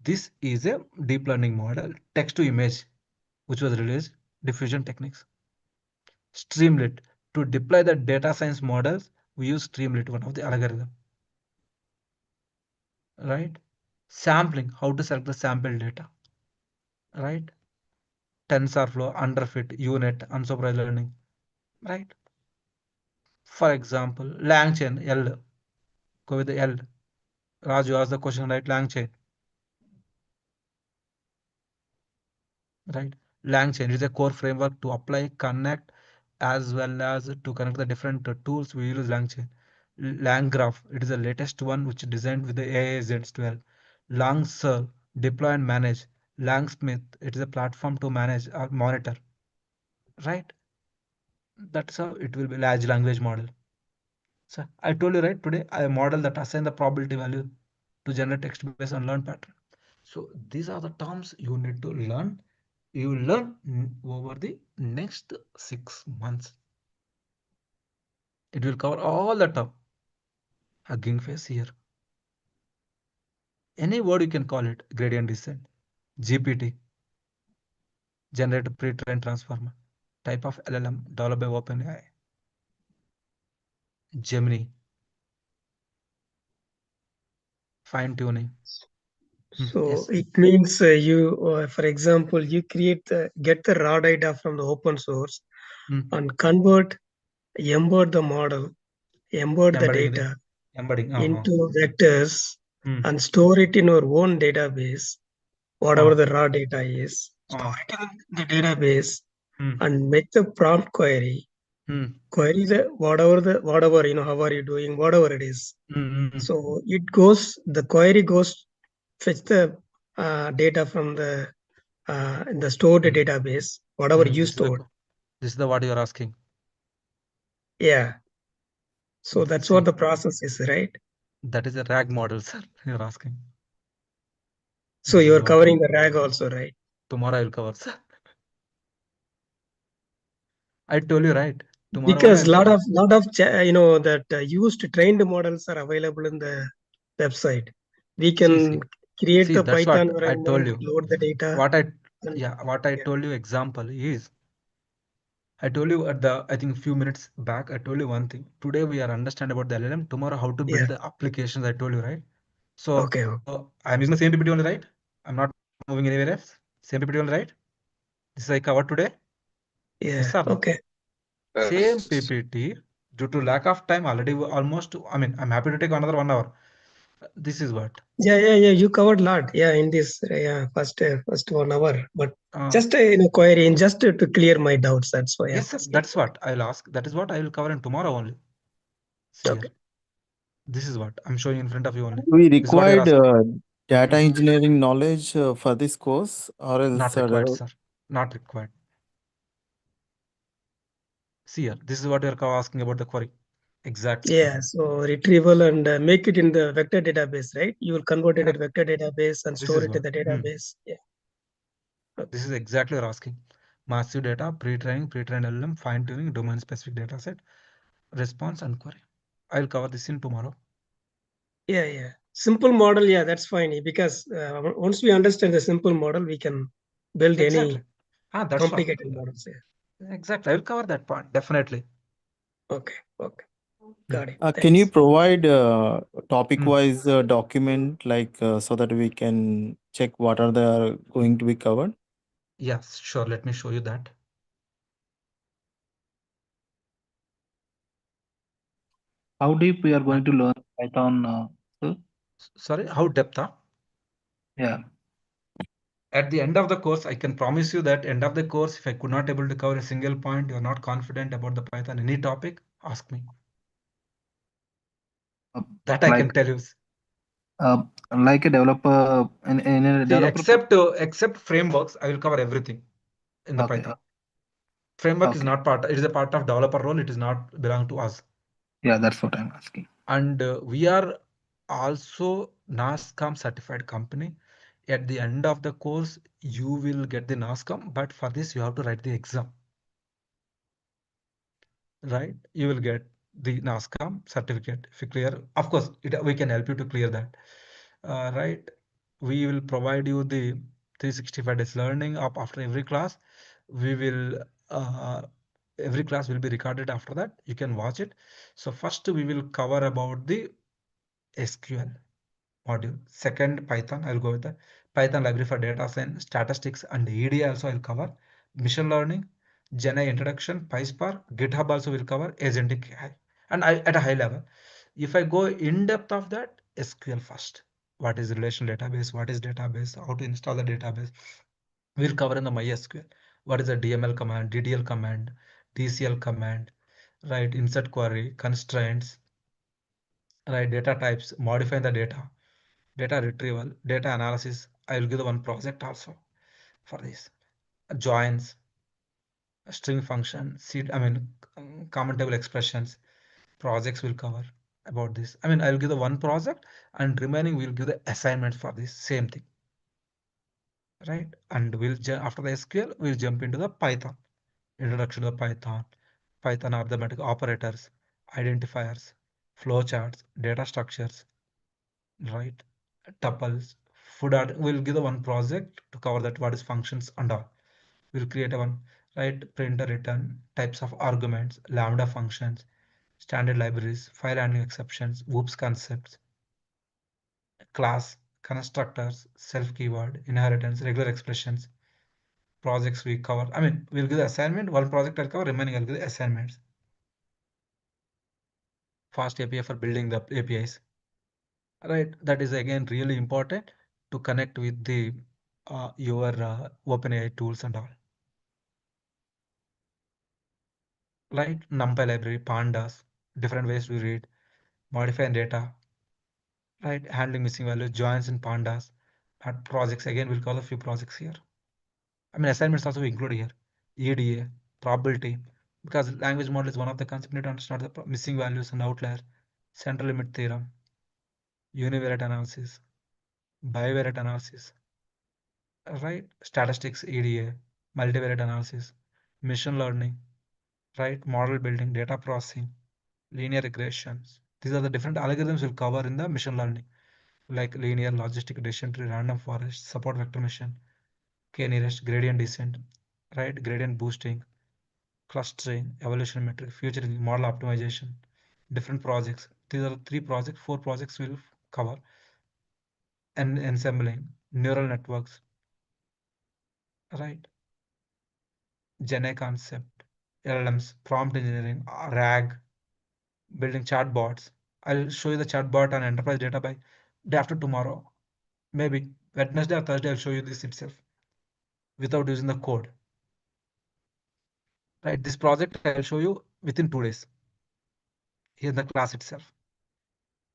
S1: This is a deep learning model, text to image, which was released, diffusion techniques. Streamlit. To deploy the data science models, we use Streamlit, one of the algorithm. Right? Sampling, how to select the sample data. Right? TensorFlow, underfit, unit, unsupervised learning. Right? For example, LangChain, L. Go with the L. Raju asked the question, right? LangChain. Right? LangChain is a core framework to apply, connect, as well as to connect the different tools we use LangChain. LangGraph, it is the latest one which is designed with the AI agents to help. LangServe, deploy and manage. Langsmith, it is a platform to manage or monitor. Right? That's how it will be large language model. So I told you right today, I model that assign the probability value to generate text based on learn pattern. So these are the terms you need to learn. You learn over the next 6 months. It will cover all the term. Hugging face here. Any word you can call it, gradient descent, GPT, generated pre-trained transformer, type of LLM developed by OpenAI, Gemini, fine tuning.
S8: So
S1: Yes.
S8: it means for example, you get the raw data from the open source and embed the model, embed the
S1: Embedding
S8: data
S1: embedding.
S8: into vectors and store it in your own database, whatever the raw data is. Store it in the database and make the prompt query. Query the whatever how are you doing, whatever it is. So the query goes fetch the data from the in the stored database, whatever you stored.
S1: This is the what you are asking.
S8: Yeah. So that's what the process is, right?
S1: That is a RAG model, sir. You're asking.
S8: So you're covering the RAG also, right?
S1: Tomorrow I will cover, sir. I told you right. Tomorrow
S8: Because lot of that used trained models are available in the website. We can create the
S1: that's
S8: Python
S1: what I told
S8: environment,
S1: you.
S8: load the data.
S1: What I told you example is, I told you at the, I think few minutes back, I told you one thing. Today we are understand about the LLM. Tomorrow how to build the applications. I told you, right? So I'm using the same PPT only, right? I'm not moving anywhere else. Same PPT only, right? This is I covered today.
S8: Yeah.
S1: Yes, sir.
S8: Okay.
S1: Same PPT. Due to lack of time, already almost. I mean, I'm happy to take another 1 hour. This is what.
S8: Yeah. You covered a lot. Yeah, in this first 1 hour, but just query and just to clear my doubts. That's why.
S1: Yes, sir. That's what I'll ask. That is what I will cover in tomorrow only. See here. This is what I'm showing in front of you only.
S14: We
S1: This is what you're
S14: required
S1: asking.
S14: data engineering knowledge for this course, or else
S1: Not required, sir. Not required. See here. This is what you're asking about the query. Exactly.
S8: Yeah. So retrieval and make it in the vector database, right? You will convert it in vector database and store it in the database. Yeah.
S1: This is exactly you're asking. Massive data, pre-trained LLM, fine-tuning, domain-specific data set, response and query. I'll cover this in tomorrow.
S8: Yeah. Simple model, yeah, that's fine. Because once we understand the simple model, we can build any complicated models. Yeah.
S1: Exactly. I will cover that part, definitely.
S8: Okay. Got it.
S14: Can you provide topic-wise document so that we can check what are the going to be covered?
S1: Yes, sure. Let me show you that.
S6: How deep we are going to learn Python, sir?
S1: Sorry, how depth?
S6: Yeah.
S1: At the end of the course, I can promise you that end of the course, if I could not able to cover a single point, you're not confident about the Python, any topic, ask me. That I can tell you.
S6: Like a developer in a developer.
S1: Except frameworks, I will cover everything in the Python. Framework is not part. It is a part of developer role. It is not belong to us.
S6: Yeah, that's what I'm asking.
S1: And we are also NASCOM certified company. At the end of the course, you will get the NASCOM, but for this you have to write the exam. Right? You will get the NASCOM certificate if you clear. Of course, we can help you to clear that. Right? We will provide you the 365 days learning up after every class. We will every class will be recorded after that. You can watch it. So first we will cover about the SQL module. Second, Python. I'll go with that. Python library for data science, statistics, and EDA also I'll cover. Machine learning, GenAI introduction, PySpark, GitHub also will cover agentic AI. And at a high level, if I go in depth of that, SQL first. What is relational database? What is database? How to install the database? We'll cover in the MySQL. What is the DML command, DDL command, TCL command, right? Insert query, constraints, right? Data types, modify the data, data retrieval, data analysis. I will give the one project also for this. Joins, string function, common table expressions. Projects will cover about this. I will give the one project and remaining we'll give the assignments for this same thing, right? And after the SQL, we'll jump into the Python. Introduction to the Python arithmetic operators, identifiers, flowcharts, data structures, right? Tuples, we'll give the one project to cover that what is functions and all. We'll create a one, right? Printer return, types of arguments, lambda functions, standard libraries, file handling exceptions, whoops concepts, class, constructors, self keyword, inheritance, regular expressions, projects we cover. We'll give the assignment, one project I'll cover, remaining I'll give the assignments. Fast API for building the APIs, right? That is again really important to connect with the your OpenAI tools and all, right? NumPy library, pandas, different ways to read, modifying data, right? Handling missing values, joins in pandas, and projects. Again, we'll cover a few projects here. Assignments also include here. EDA, probability, because language model is one of the concepts need to understand the missing values and outlier, central limit theorem, univariate analysis, bivariate analysis, right? Statistics, EDA, multivariate analysis, machine learning, right? Model building, data processing, linear regressions. These are the different algorithms we'll cover in the machine learning, like linear, logistic decision tree, random forest, support vector machine, k-nearest, gradient descent, right? Gradient boosting, clustering, evolution metric, futuring, model optimization, different projects. These are the 3 projects, 4 projects we'll cover. And ensembling, neural networks, right? Gen AI concept, LLMs, prompt engineering, RAG, building chatbots. I'll show you the chatbot on enterprise data by day after tomorrow. Maybe Wednesday or Thursday, I'll show you this itself without using the code. Right, this project I'll show you within 2 days. Here's the class itself.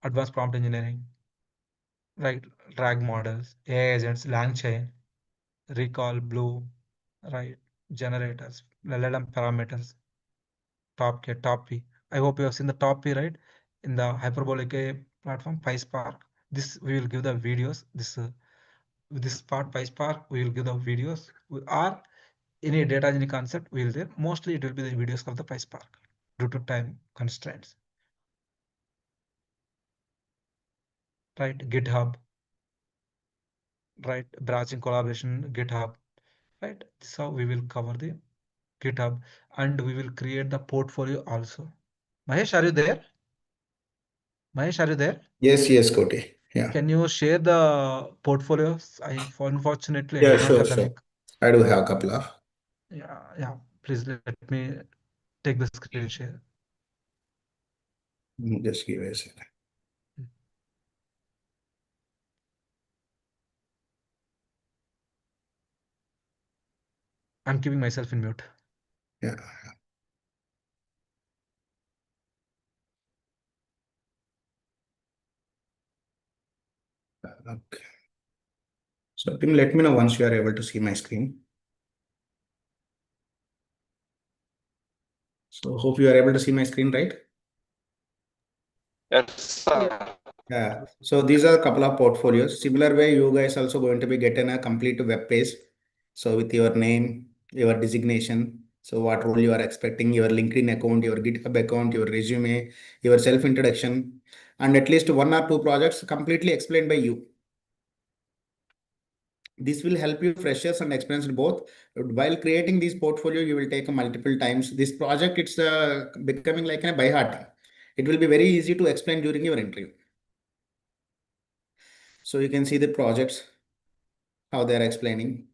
S1: Advanced prompt engineering, right? RAG models, AI agents, LangChain, recall, blue, right? Generators, LLM parameters, top K, top P. I hope you have seen the top P, right? In the Hyperbolai platform, PySpark. This we will give the videos. This part PySpark we will give the videos. Or any data engineering concept we will there. Mostly it will be the videos of the PySpark due to time constraints. Right, GitHub, right, branching collaboration, GitHub, right? So we will cover the GitHub and we will create the portfolio also. Mahesh, are you there? Mahesh, are you there?
S15: Yes, Cody. Yeah.
S1: Can you share the portfolios? Unfortunately, I
S15: Yeah,
S1: do not have the
S15: sure.
S1: link.
S15: I do have a couple of.
S1: Yeah. Please let me take the screen share.
S15: Just give a second.
S1: I'm keeping myself in mute.
S15: Yeah. Okay. So Tim, let me know once you are able to see my screen. So hope you are able to see my screen, right?
S4: Yes, sir.
S15: Yeah. So these are a couple of portfolios. Similar way, you guys also going to be getting a complete web page. So with your name, your designation, so what role you are expecting, your LinkedIn account, your GitHub account, your resume, your self-introduction, and at least 1 or 2 projects completely explained by you. This will help you freshers and experienced both. While creating this portfolio, you will take multiple times. This project, it's becoming like a by heart. It will be very easy to explain during your interview. So you can see the projects, how they are explaining.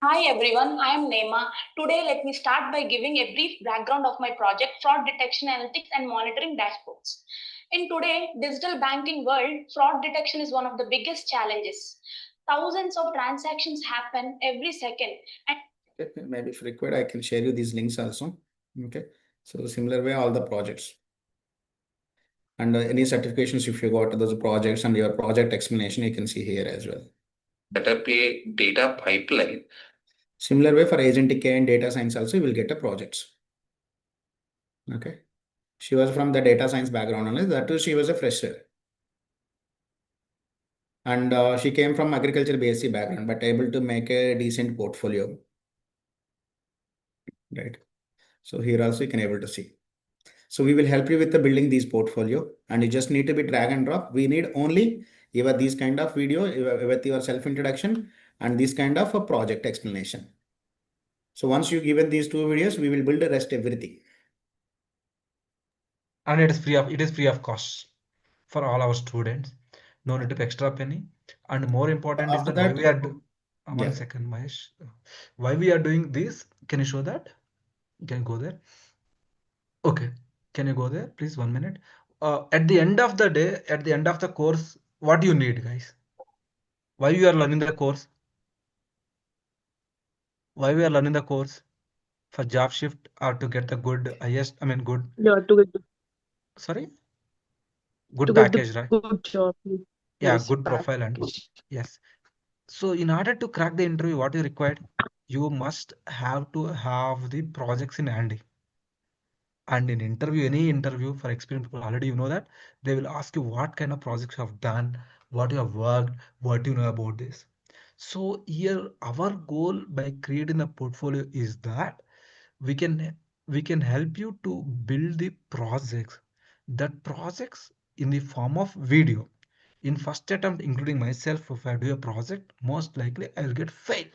S16: Hi everyone, I am Nema. Today, let me start by giving a brief background of my project, Fraud Detection Analytics and Monitoring Dashboards. In today's digital banking world, fraud detection is one of the biggest challenges. Thousands of transactions happen every second.
S15: Maybe if required, I can share you these links also. Okay. So similar way, all the projects and any certifications, if you got those projects and your project explanation, you can see here as well.
S17: Set up a data pipeline.
S15: Similar way for agentic AI and data science also, you will get a projects. Okay. She was from the data science background only. That too, she was a fresher. And she came from agriculture BSc background, but able to make a decent portfolio. Right. So here also you can able to see. So we will help you with the building these portfolio, and you just need to be drag and drop. We need only your these kind of video with your self introduction and this kind of a project explanation. So once you given these two videos, we will build the rest everything.
S1: And it is free of cost for all our students. No need to pay extra penny. And more important is
S15: After
S1: that why
S15: that,
S1: we are one
S15: yeah.
S1: second, Mahesh. Why we are doing this? Can you show that? Can you go there? Okay. Can you go there, please? 1 minute. At the end of the day, at the end of the course, what do you need, guys? Why you are learning the course? Why we are learning the course? For job shift or to get the good highest, I mean good,
S18: Yeah,
S1: sorry,
S18: to
S1: good
S18: get the
S1: package, right?
S18: good job.
S1: Yeah,
S18: Yes,
S1: good profile and yes. So in order to crack the interview, what is required? You must have to have the projects in handy. And in interview, any interview for experienced people, already you know that they will ask you what kind of projects you have done, what you have worked, what you know about this. So here our goal by creating the portfolio is that we can help you to build the projects, that projects in the form of video. In first attempt, including myself, if I do a project, most likely I will get fail.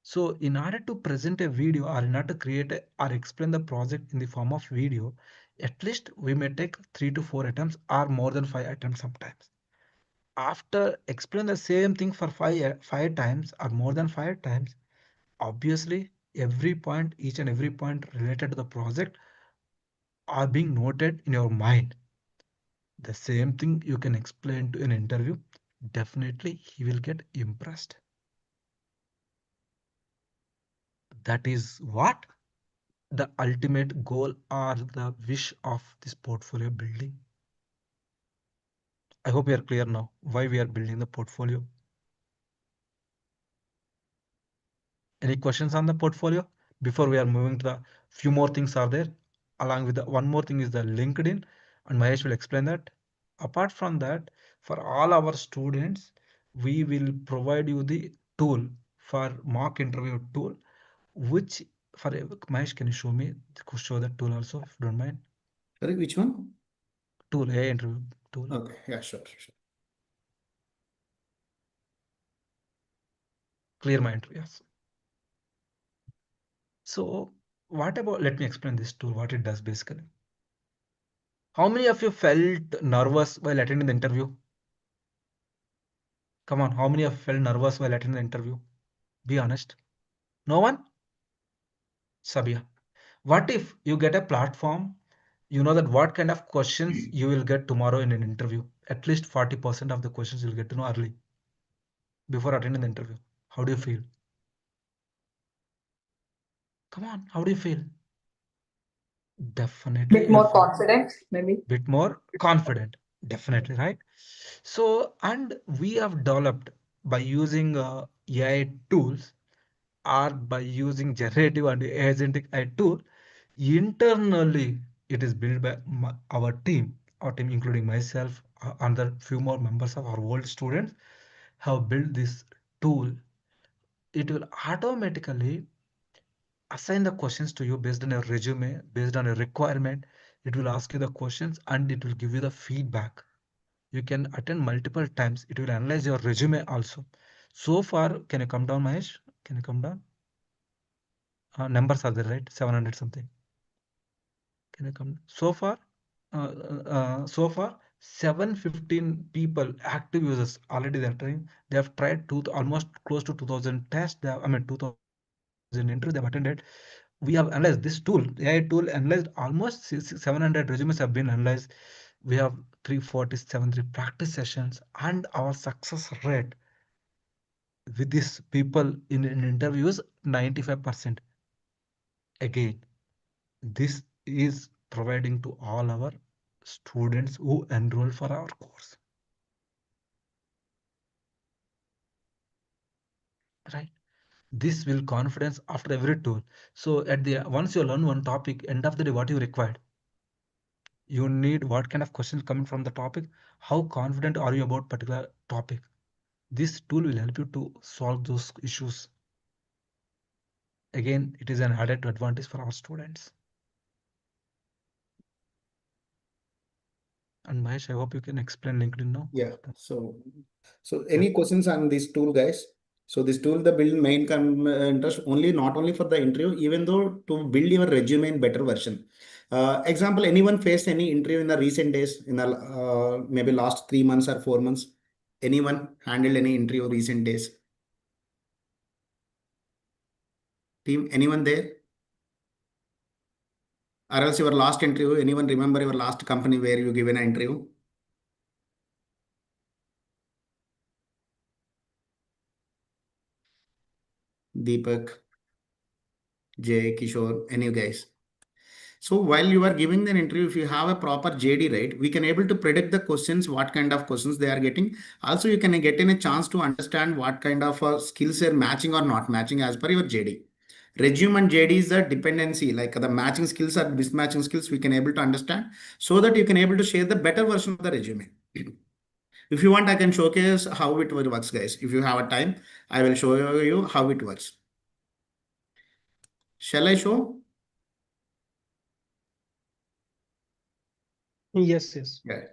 S1: So in order to present a video or in order to create or explain the project in the form of video, at least we may take 3 to 4 attempts or more than 5 attempts sometimes. After explain the same thing for five times or more than 5 times, obviously each and every point related to the project are being noted in your mind. The same thing you can explain to an interview, definitely he will get impressed. That is what the ultimate goal or the wish of this portfolio building. I hope we are clear now why we are building the portfolio. Any questions on the portfolio before we are moving to the few more things are there along with the one more thing is the LinkedIn, and Mahesh will explain that. Apart from that, for all our students, we will provide you the tool for mock interview tool, which for Mahesh, can you show that tool also if you don't mind?
S15: Sorry, which one?
S1: Tool, AI interview tool.
S15: Okay, yeah, sure.
S1: Clear my interview, yes. So what about, let me explain this tool, what it does basically. How many of you felt nervous while attending the interview? Come on, how many of you felt nervous while attending the interview? Be honest. No one? Sabia. What if you get a platform, you know that what kind of questions you will get tomorrow in an interview? At least 40% of the questions you'll get to know early before attending the interview. How do you feel? Come on, how do you feel? Definitely.
S19: Bit more confident, maybe.
S1: Bit more confident. Definitely, right? So, and we have developed by using AI tools or by using generative and agentic AI tool, internally it is built by our team including myself and the few more members of our old students have built this tool. It will automatically assign the questions to you based on your resume, based on a requirement. It will ask you the questions and it will give you the feedback. You can attend multiple times. It will analyze your resume also. So far, can you come down, Mahesh? Can you come down? Numbers are there, right? 700 something. Can you come? So far, 715 people, active users already they're trying. They have tried almost close to 2000 tests. 2000 interviews they have attended. We have analyzed this tool, AI tool, analyzed almost 700 resumes have been analyzed. We have 347 practice sessions, and our success rate with these people in interviews 95%. Again, This is providing to all our students who enroll for our course. Right? This will confidence after every tool. So at the once you learn one topic, end of the day, what you required? You need what kind of questions coming from the topic? How confident are you about particular topic? This tool will help you to solve those issues. Again, it is an added advantage for our students. And Mahesh, I hope you can explain LinkedIn now.
S15: Yeah. So any questions on this tool, guys? So this tool, the build main interest only, not only for the interview, even though to build your resume in better version. Example, anyone faced any interview in the recent days, in the maybe last 3 months or 4 months? Anyone handled any interview recent days? Team, anyone there? Or else your last interview, anyone remember your last company where you given an interview? Deepak, Jay, Kishore, any of you guys? So while you are giving an interview, if you have a proper JD, right, we can able to predict the questions, what kind of questions they are getting. Also, you can get in a chance to understand what kind of skills are matching or not matching as per your JD. Resume and JD is a dependency, like the matching skills or mismatching skills we can able to understand so that you can able to share the better version of the resume. If you want, I can showcase how it works, guys. If you have a time, I will show you how it works. Shall I show?
S2: Yes, yes.
S15: Yeah.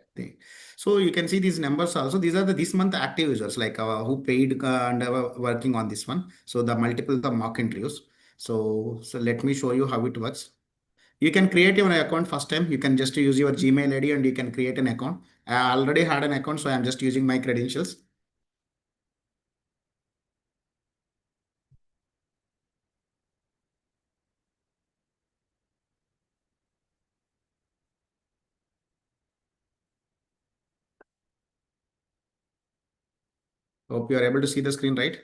S15: So you can see these numbers also. These are the this month active users, like who paid and working on this one. So the multiple the mock interviews. So let me show you how it works. You can create your account first time. You can just use your Gmail ID and you can create an account. I already had an account, so I'm just using my credentials. Hope you are able to see the screen, right?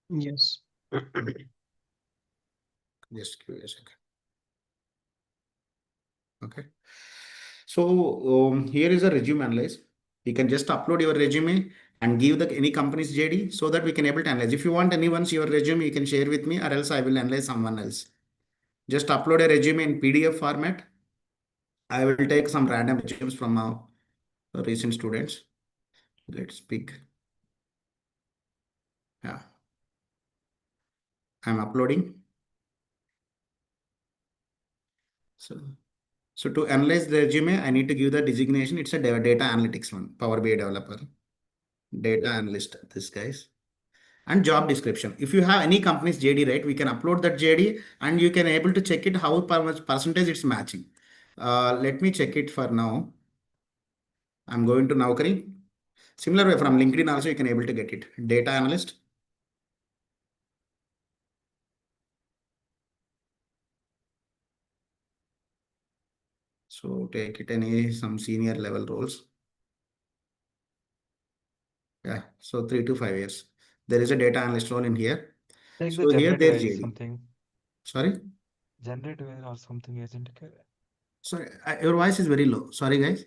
S2: Yes.
S15: Just give me a second. Okay. So here is a resume analyze. You can just upload your resume and give the any company's JD so that we can able to analyze. If you want anyone's your resume, you can share with me or else I will analyze someone else. Just upload a resume in PDF format. I will take some random resumes from recent students. Let's pick. Yeah. I'm uploading. So to analyze the resume, I need to give the designation. It's a data analytics one, Power BI developer, data analyst, this guys. And job description. If you have any company's JD, right, we can upload that JD and you can able to check it how much percentage it's matching. Let me check it for now. I'm going to Naukri. Similar way from LinkedIn also you can able to get it. Data analyst. So take it any some senior level roles. Yeah, so 3 to 5 years. There is a data analyst role in here.
S1: Take the
S15: So here
S1: generative
S15: there's
S1: AI
S15: JD.
S1: something.
S15: Sorry?
S1: Generative AI or something agentic AI.
S15: Sorry, your voice is very low. Sorry, guys.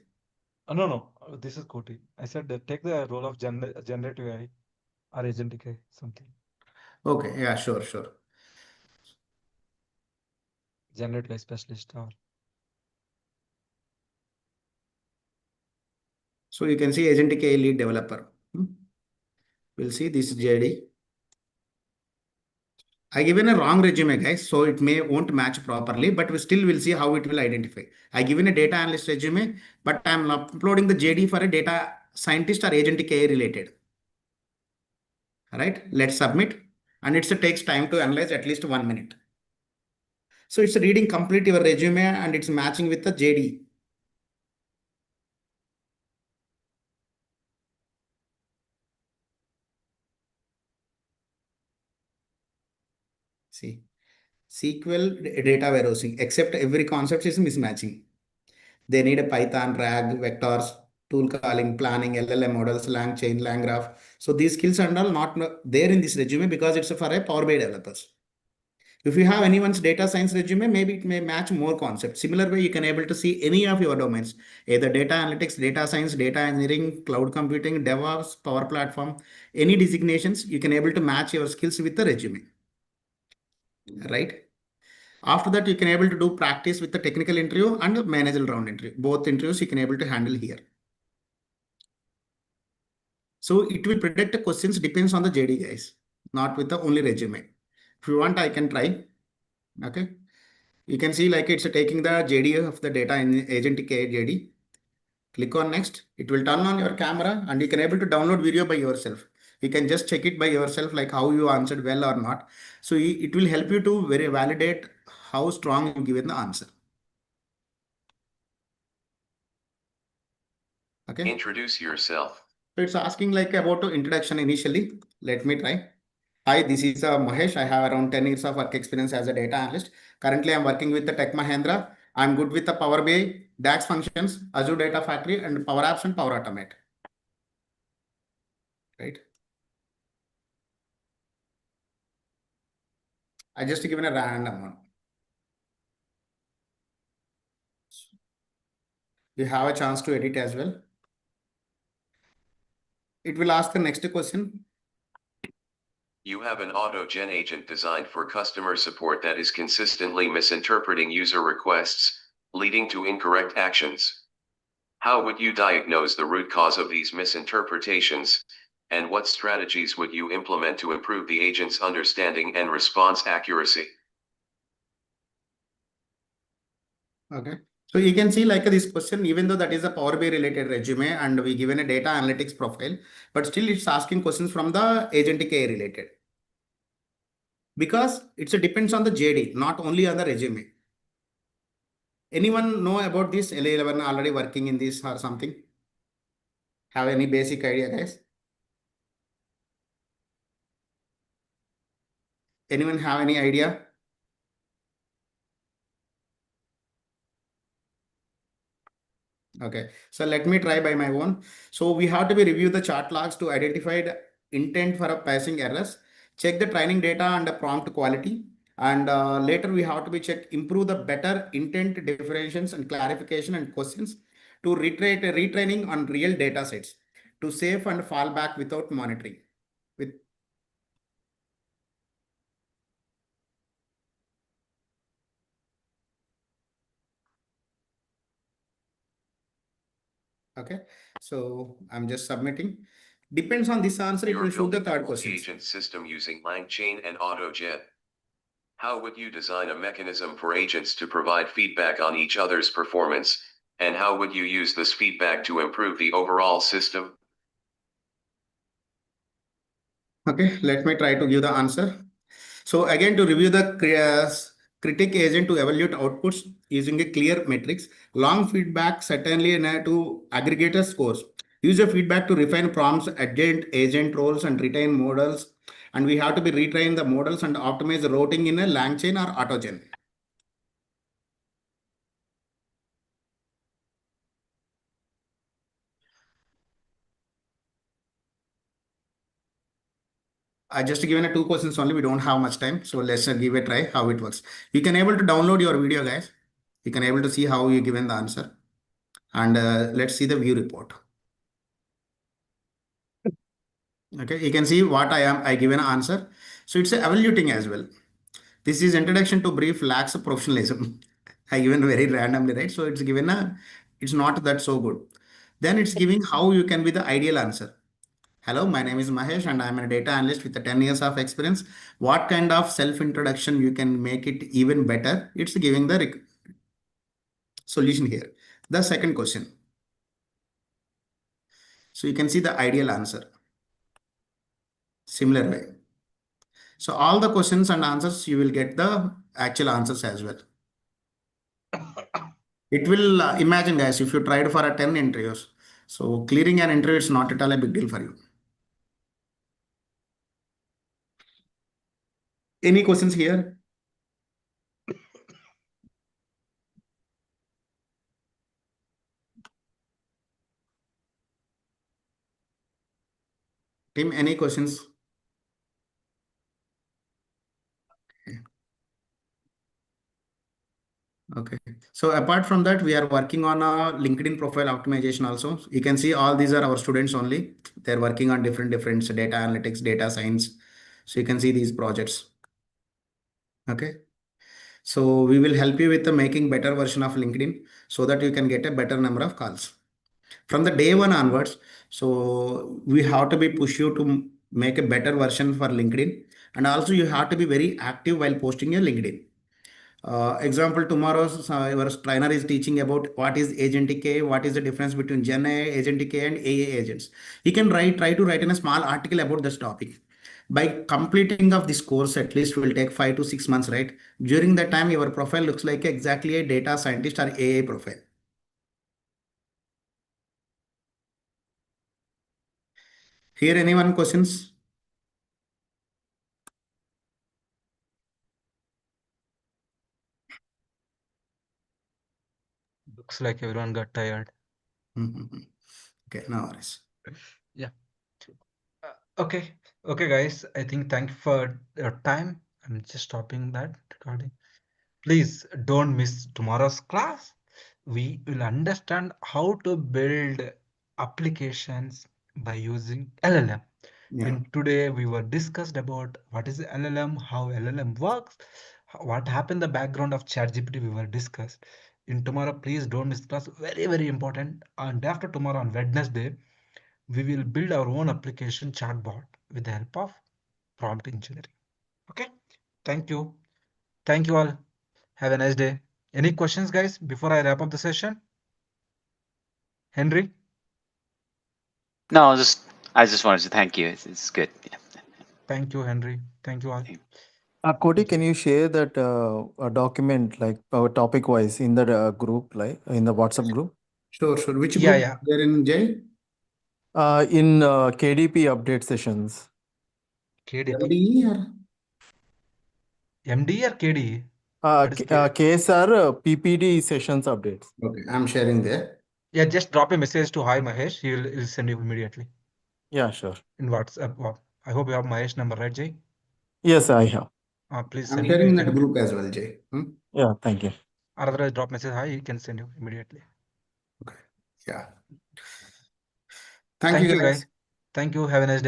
S1: No. This is Cody. I said take the role of generative AI or agentic AI something.
S15: Okay, yeah, sure.
S1: Generative AI specialist or.
S15: So you can see agentic AI lead developer. We'll see this JD. I given a wrong resume, guys, so it may won't match properly, but we still will see how it will identify. I given a data analyst resume, but I'm uploading the JD for a data scientist or agentic AI related. All right, let's submit, and it takes time to analyze at least 1 minute. So it's reading complete your resume and it's matching with the JD. See, SQL data warehousing, except every concept is mismatching. They need a Python, RAG, vectors, tool calling, planning, LLM models, LangChain, LangGraph. So these skills are all not there in this resume because it's for a Power BI developers. If you have anyone's data science resume, maybe it may match more concepts. Similar way, you can able to see any of your domains, either data analytics, data science, data engineering, cloud computing, DevOps, Power Platform, any designations, you can able to match your skills with the resume, right? After that, you can able to do practice with the technical interview and the managerial round interview. Both interviews you can able to handle here. So it will predict the questions depends on the JD guys, not with the only resume. If you want, I can try. Okay. You can see like it's taking the JD of the data in agentic AI JD. Click on next. It will turn on your camera and you can able to download video by yourself. You can just check it by yourself, like how you answered well or not. So it will help you to very validate how strong you given the answer. Okay.
S18: Introduce yourself.
S15: So it's asking like about the introduction initially. Let me try. Hi, this is Mahesh. I have around 10 years of work experience as a data analyst. Currently, I'm working with the Tech Mahindra. I'm good with the Power BI, DAX functions, Azure Data Factory, and Power Apps and Power Automate. Right. I just given a random one. You have a chance to edit as well. It will ask the next question.
S18: You have an Autogen agent designed for customer support that is consistently misinterpreting user requests, leading to incorrect actions. How would you diagnose the root cause of these misinterpretations, and what strategies would you implement to improve the agent's understanding and response accuracy?
S15: Okay. So you can see like this question, even though that is a Power BI related resume and we given a data analytics profile, but still it's asking questions from the agentic AI related. Because it depends on the JD, not only on the resume. Anyone know about this L11 already working in this or something? Have any basic idea, guys? Anyone have any idea? Okay, so let me try by my own. So we have to be review the chart logs to identify the intent for a passing errors, check the training data and the prompt quality, and later we have to be check improve the better intent differentiations and clarification and questions to retraining on real data sets to save and fall back without monitoring. With okay, so I'm just submitting. Depends on this answer, it will show the third question.
S18: Agent system using LangChain and Autogen. How would you design a mechanism for agents to provide feedback on each other's performance, and how would you use this feedback to improve the overall system?
S15: Okay, let me try to give the answer. So again, to review the critic agent to evaluate outputs using a clear metrics, long feedback certainly to aggregator scores. User feedback to refine prompts, adjust agent roles and retain models. And we have to be retrain the models and optimize the routing in a LangChain or Autogen. I just given a 2 questions only. We don't have much time. So let's give a try how it works. You can able to download your video, guys. You can able to see how you given the answer. And let's see the view report. Okay, you can see what I given an answer. So it's evaluating as well. This is introduction to brief lacks of professionalism. I given very randomly, right? So it's given it's not that so good. Then it's giving how you can be the ideal answer. Hello, my name is Mahesh and I'm a data analyst with 10 years of experience. What kind of self-introduction you can make it even better? It's giving the solution here. The second question. So you can see the ideal answer. Similar way. So all the questions and answers, you will get the actual answers as well. It will imagine guys, if you tried for a 10 interviews, so clearing an interview is not at all a big deal for you. Any questions here? Team, any questions? Okay. So apart from that, we are working on a LinkedIn profile optimization also. You can see all these are our students only. They're working on different data analytics, data science. So you can see these projects. Okay. So we will help you with the making better version of LinkedIn so that you can get a better number of calls. From the day one onwards, so we have to be push you to make a better version for LinkedIn. And also you have to be very active while posting your LinkedIn. Example, tomorrow's your trainer is teaching about what is agentic AI, what is the difference between Gen AI, agentic AI, and AI agents. He can try to write in a small article about this topic. By completing of this course, at least will take 5 to 6 months, right? During that time, your profile looks like exactly a data scientist or AI profile. Here, anyone questions?
S1: Looks like everyone got tired.
S15: Okay, no worries.
S1: Yeah. Okay. Okay, guys. I think thank you for your time. I'm just stopping that recording. Please don't miss tomorrow's class. We will understand how to build applications by using LLM.
S15: Yeah.
S1: In today, we were discussed about what is LLM, how LLM works, what happened in the background of ChatGPT. We were discussed. In tomorrow, please don't miss class. Very, very important. And after tomorrow on Wednesday, we will build our own application chatbot with the help of prompt engineering. Okay. Thank you. Thank you all. Have a nice day. Any questions, guys, before I wrap up the session? Henry?
S19: No, I just wanted to thank you. It's good. Yeah.
S1: Thank you, Henry. Thank you all.
S14: Cody, can you share that a document like topic wise in the group, like in the WhatsApp group?
S15: Sure. Which
S1: Yeah,
S15: group
S1: yeah.
S15: they're in, Jay?
S14: In KDP update sessions.
S1: KDP.
S15: LDE or?
S1: MD or KDE?
S14: KSR PPD sessions updates.
S15: Okay, I'm sharing there.
S1: Yeah, just drop a message to Hi Mahesh. He'll send you immediately.
S14: Yeah, sure.
S1: In WhatsApp. I hope you have Mahesh number, right, Jay?
S14: Yes, I have.
S1: Please
S15: I'm
S1: send
S15: sharing
S1: me.
S15: that group as well, Jay.
S14: Yeah, thank you.
S1: Or otherwise, drop message hi. He can send you immediately.
S15: Okay. Yeah.
S1: Thank
S15: you,
S1: you, guys. Thank you. Have a nice day.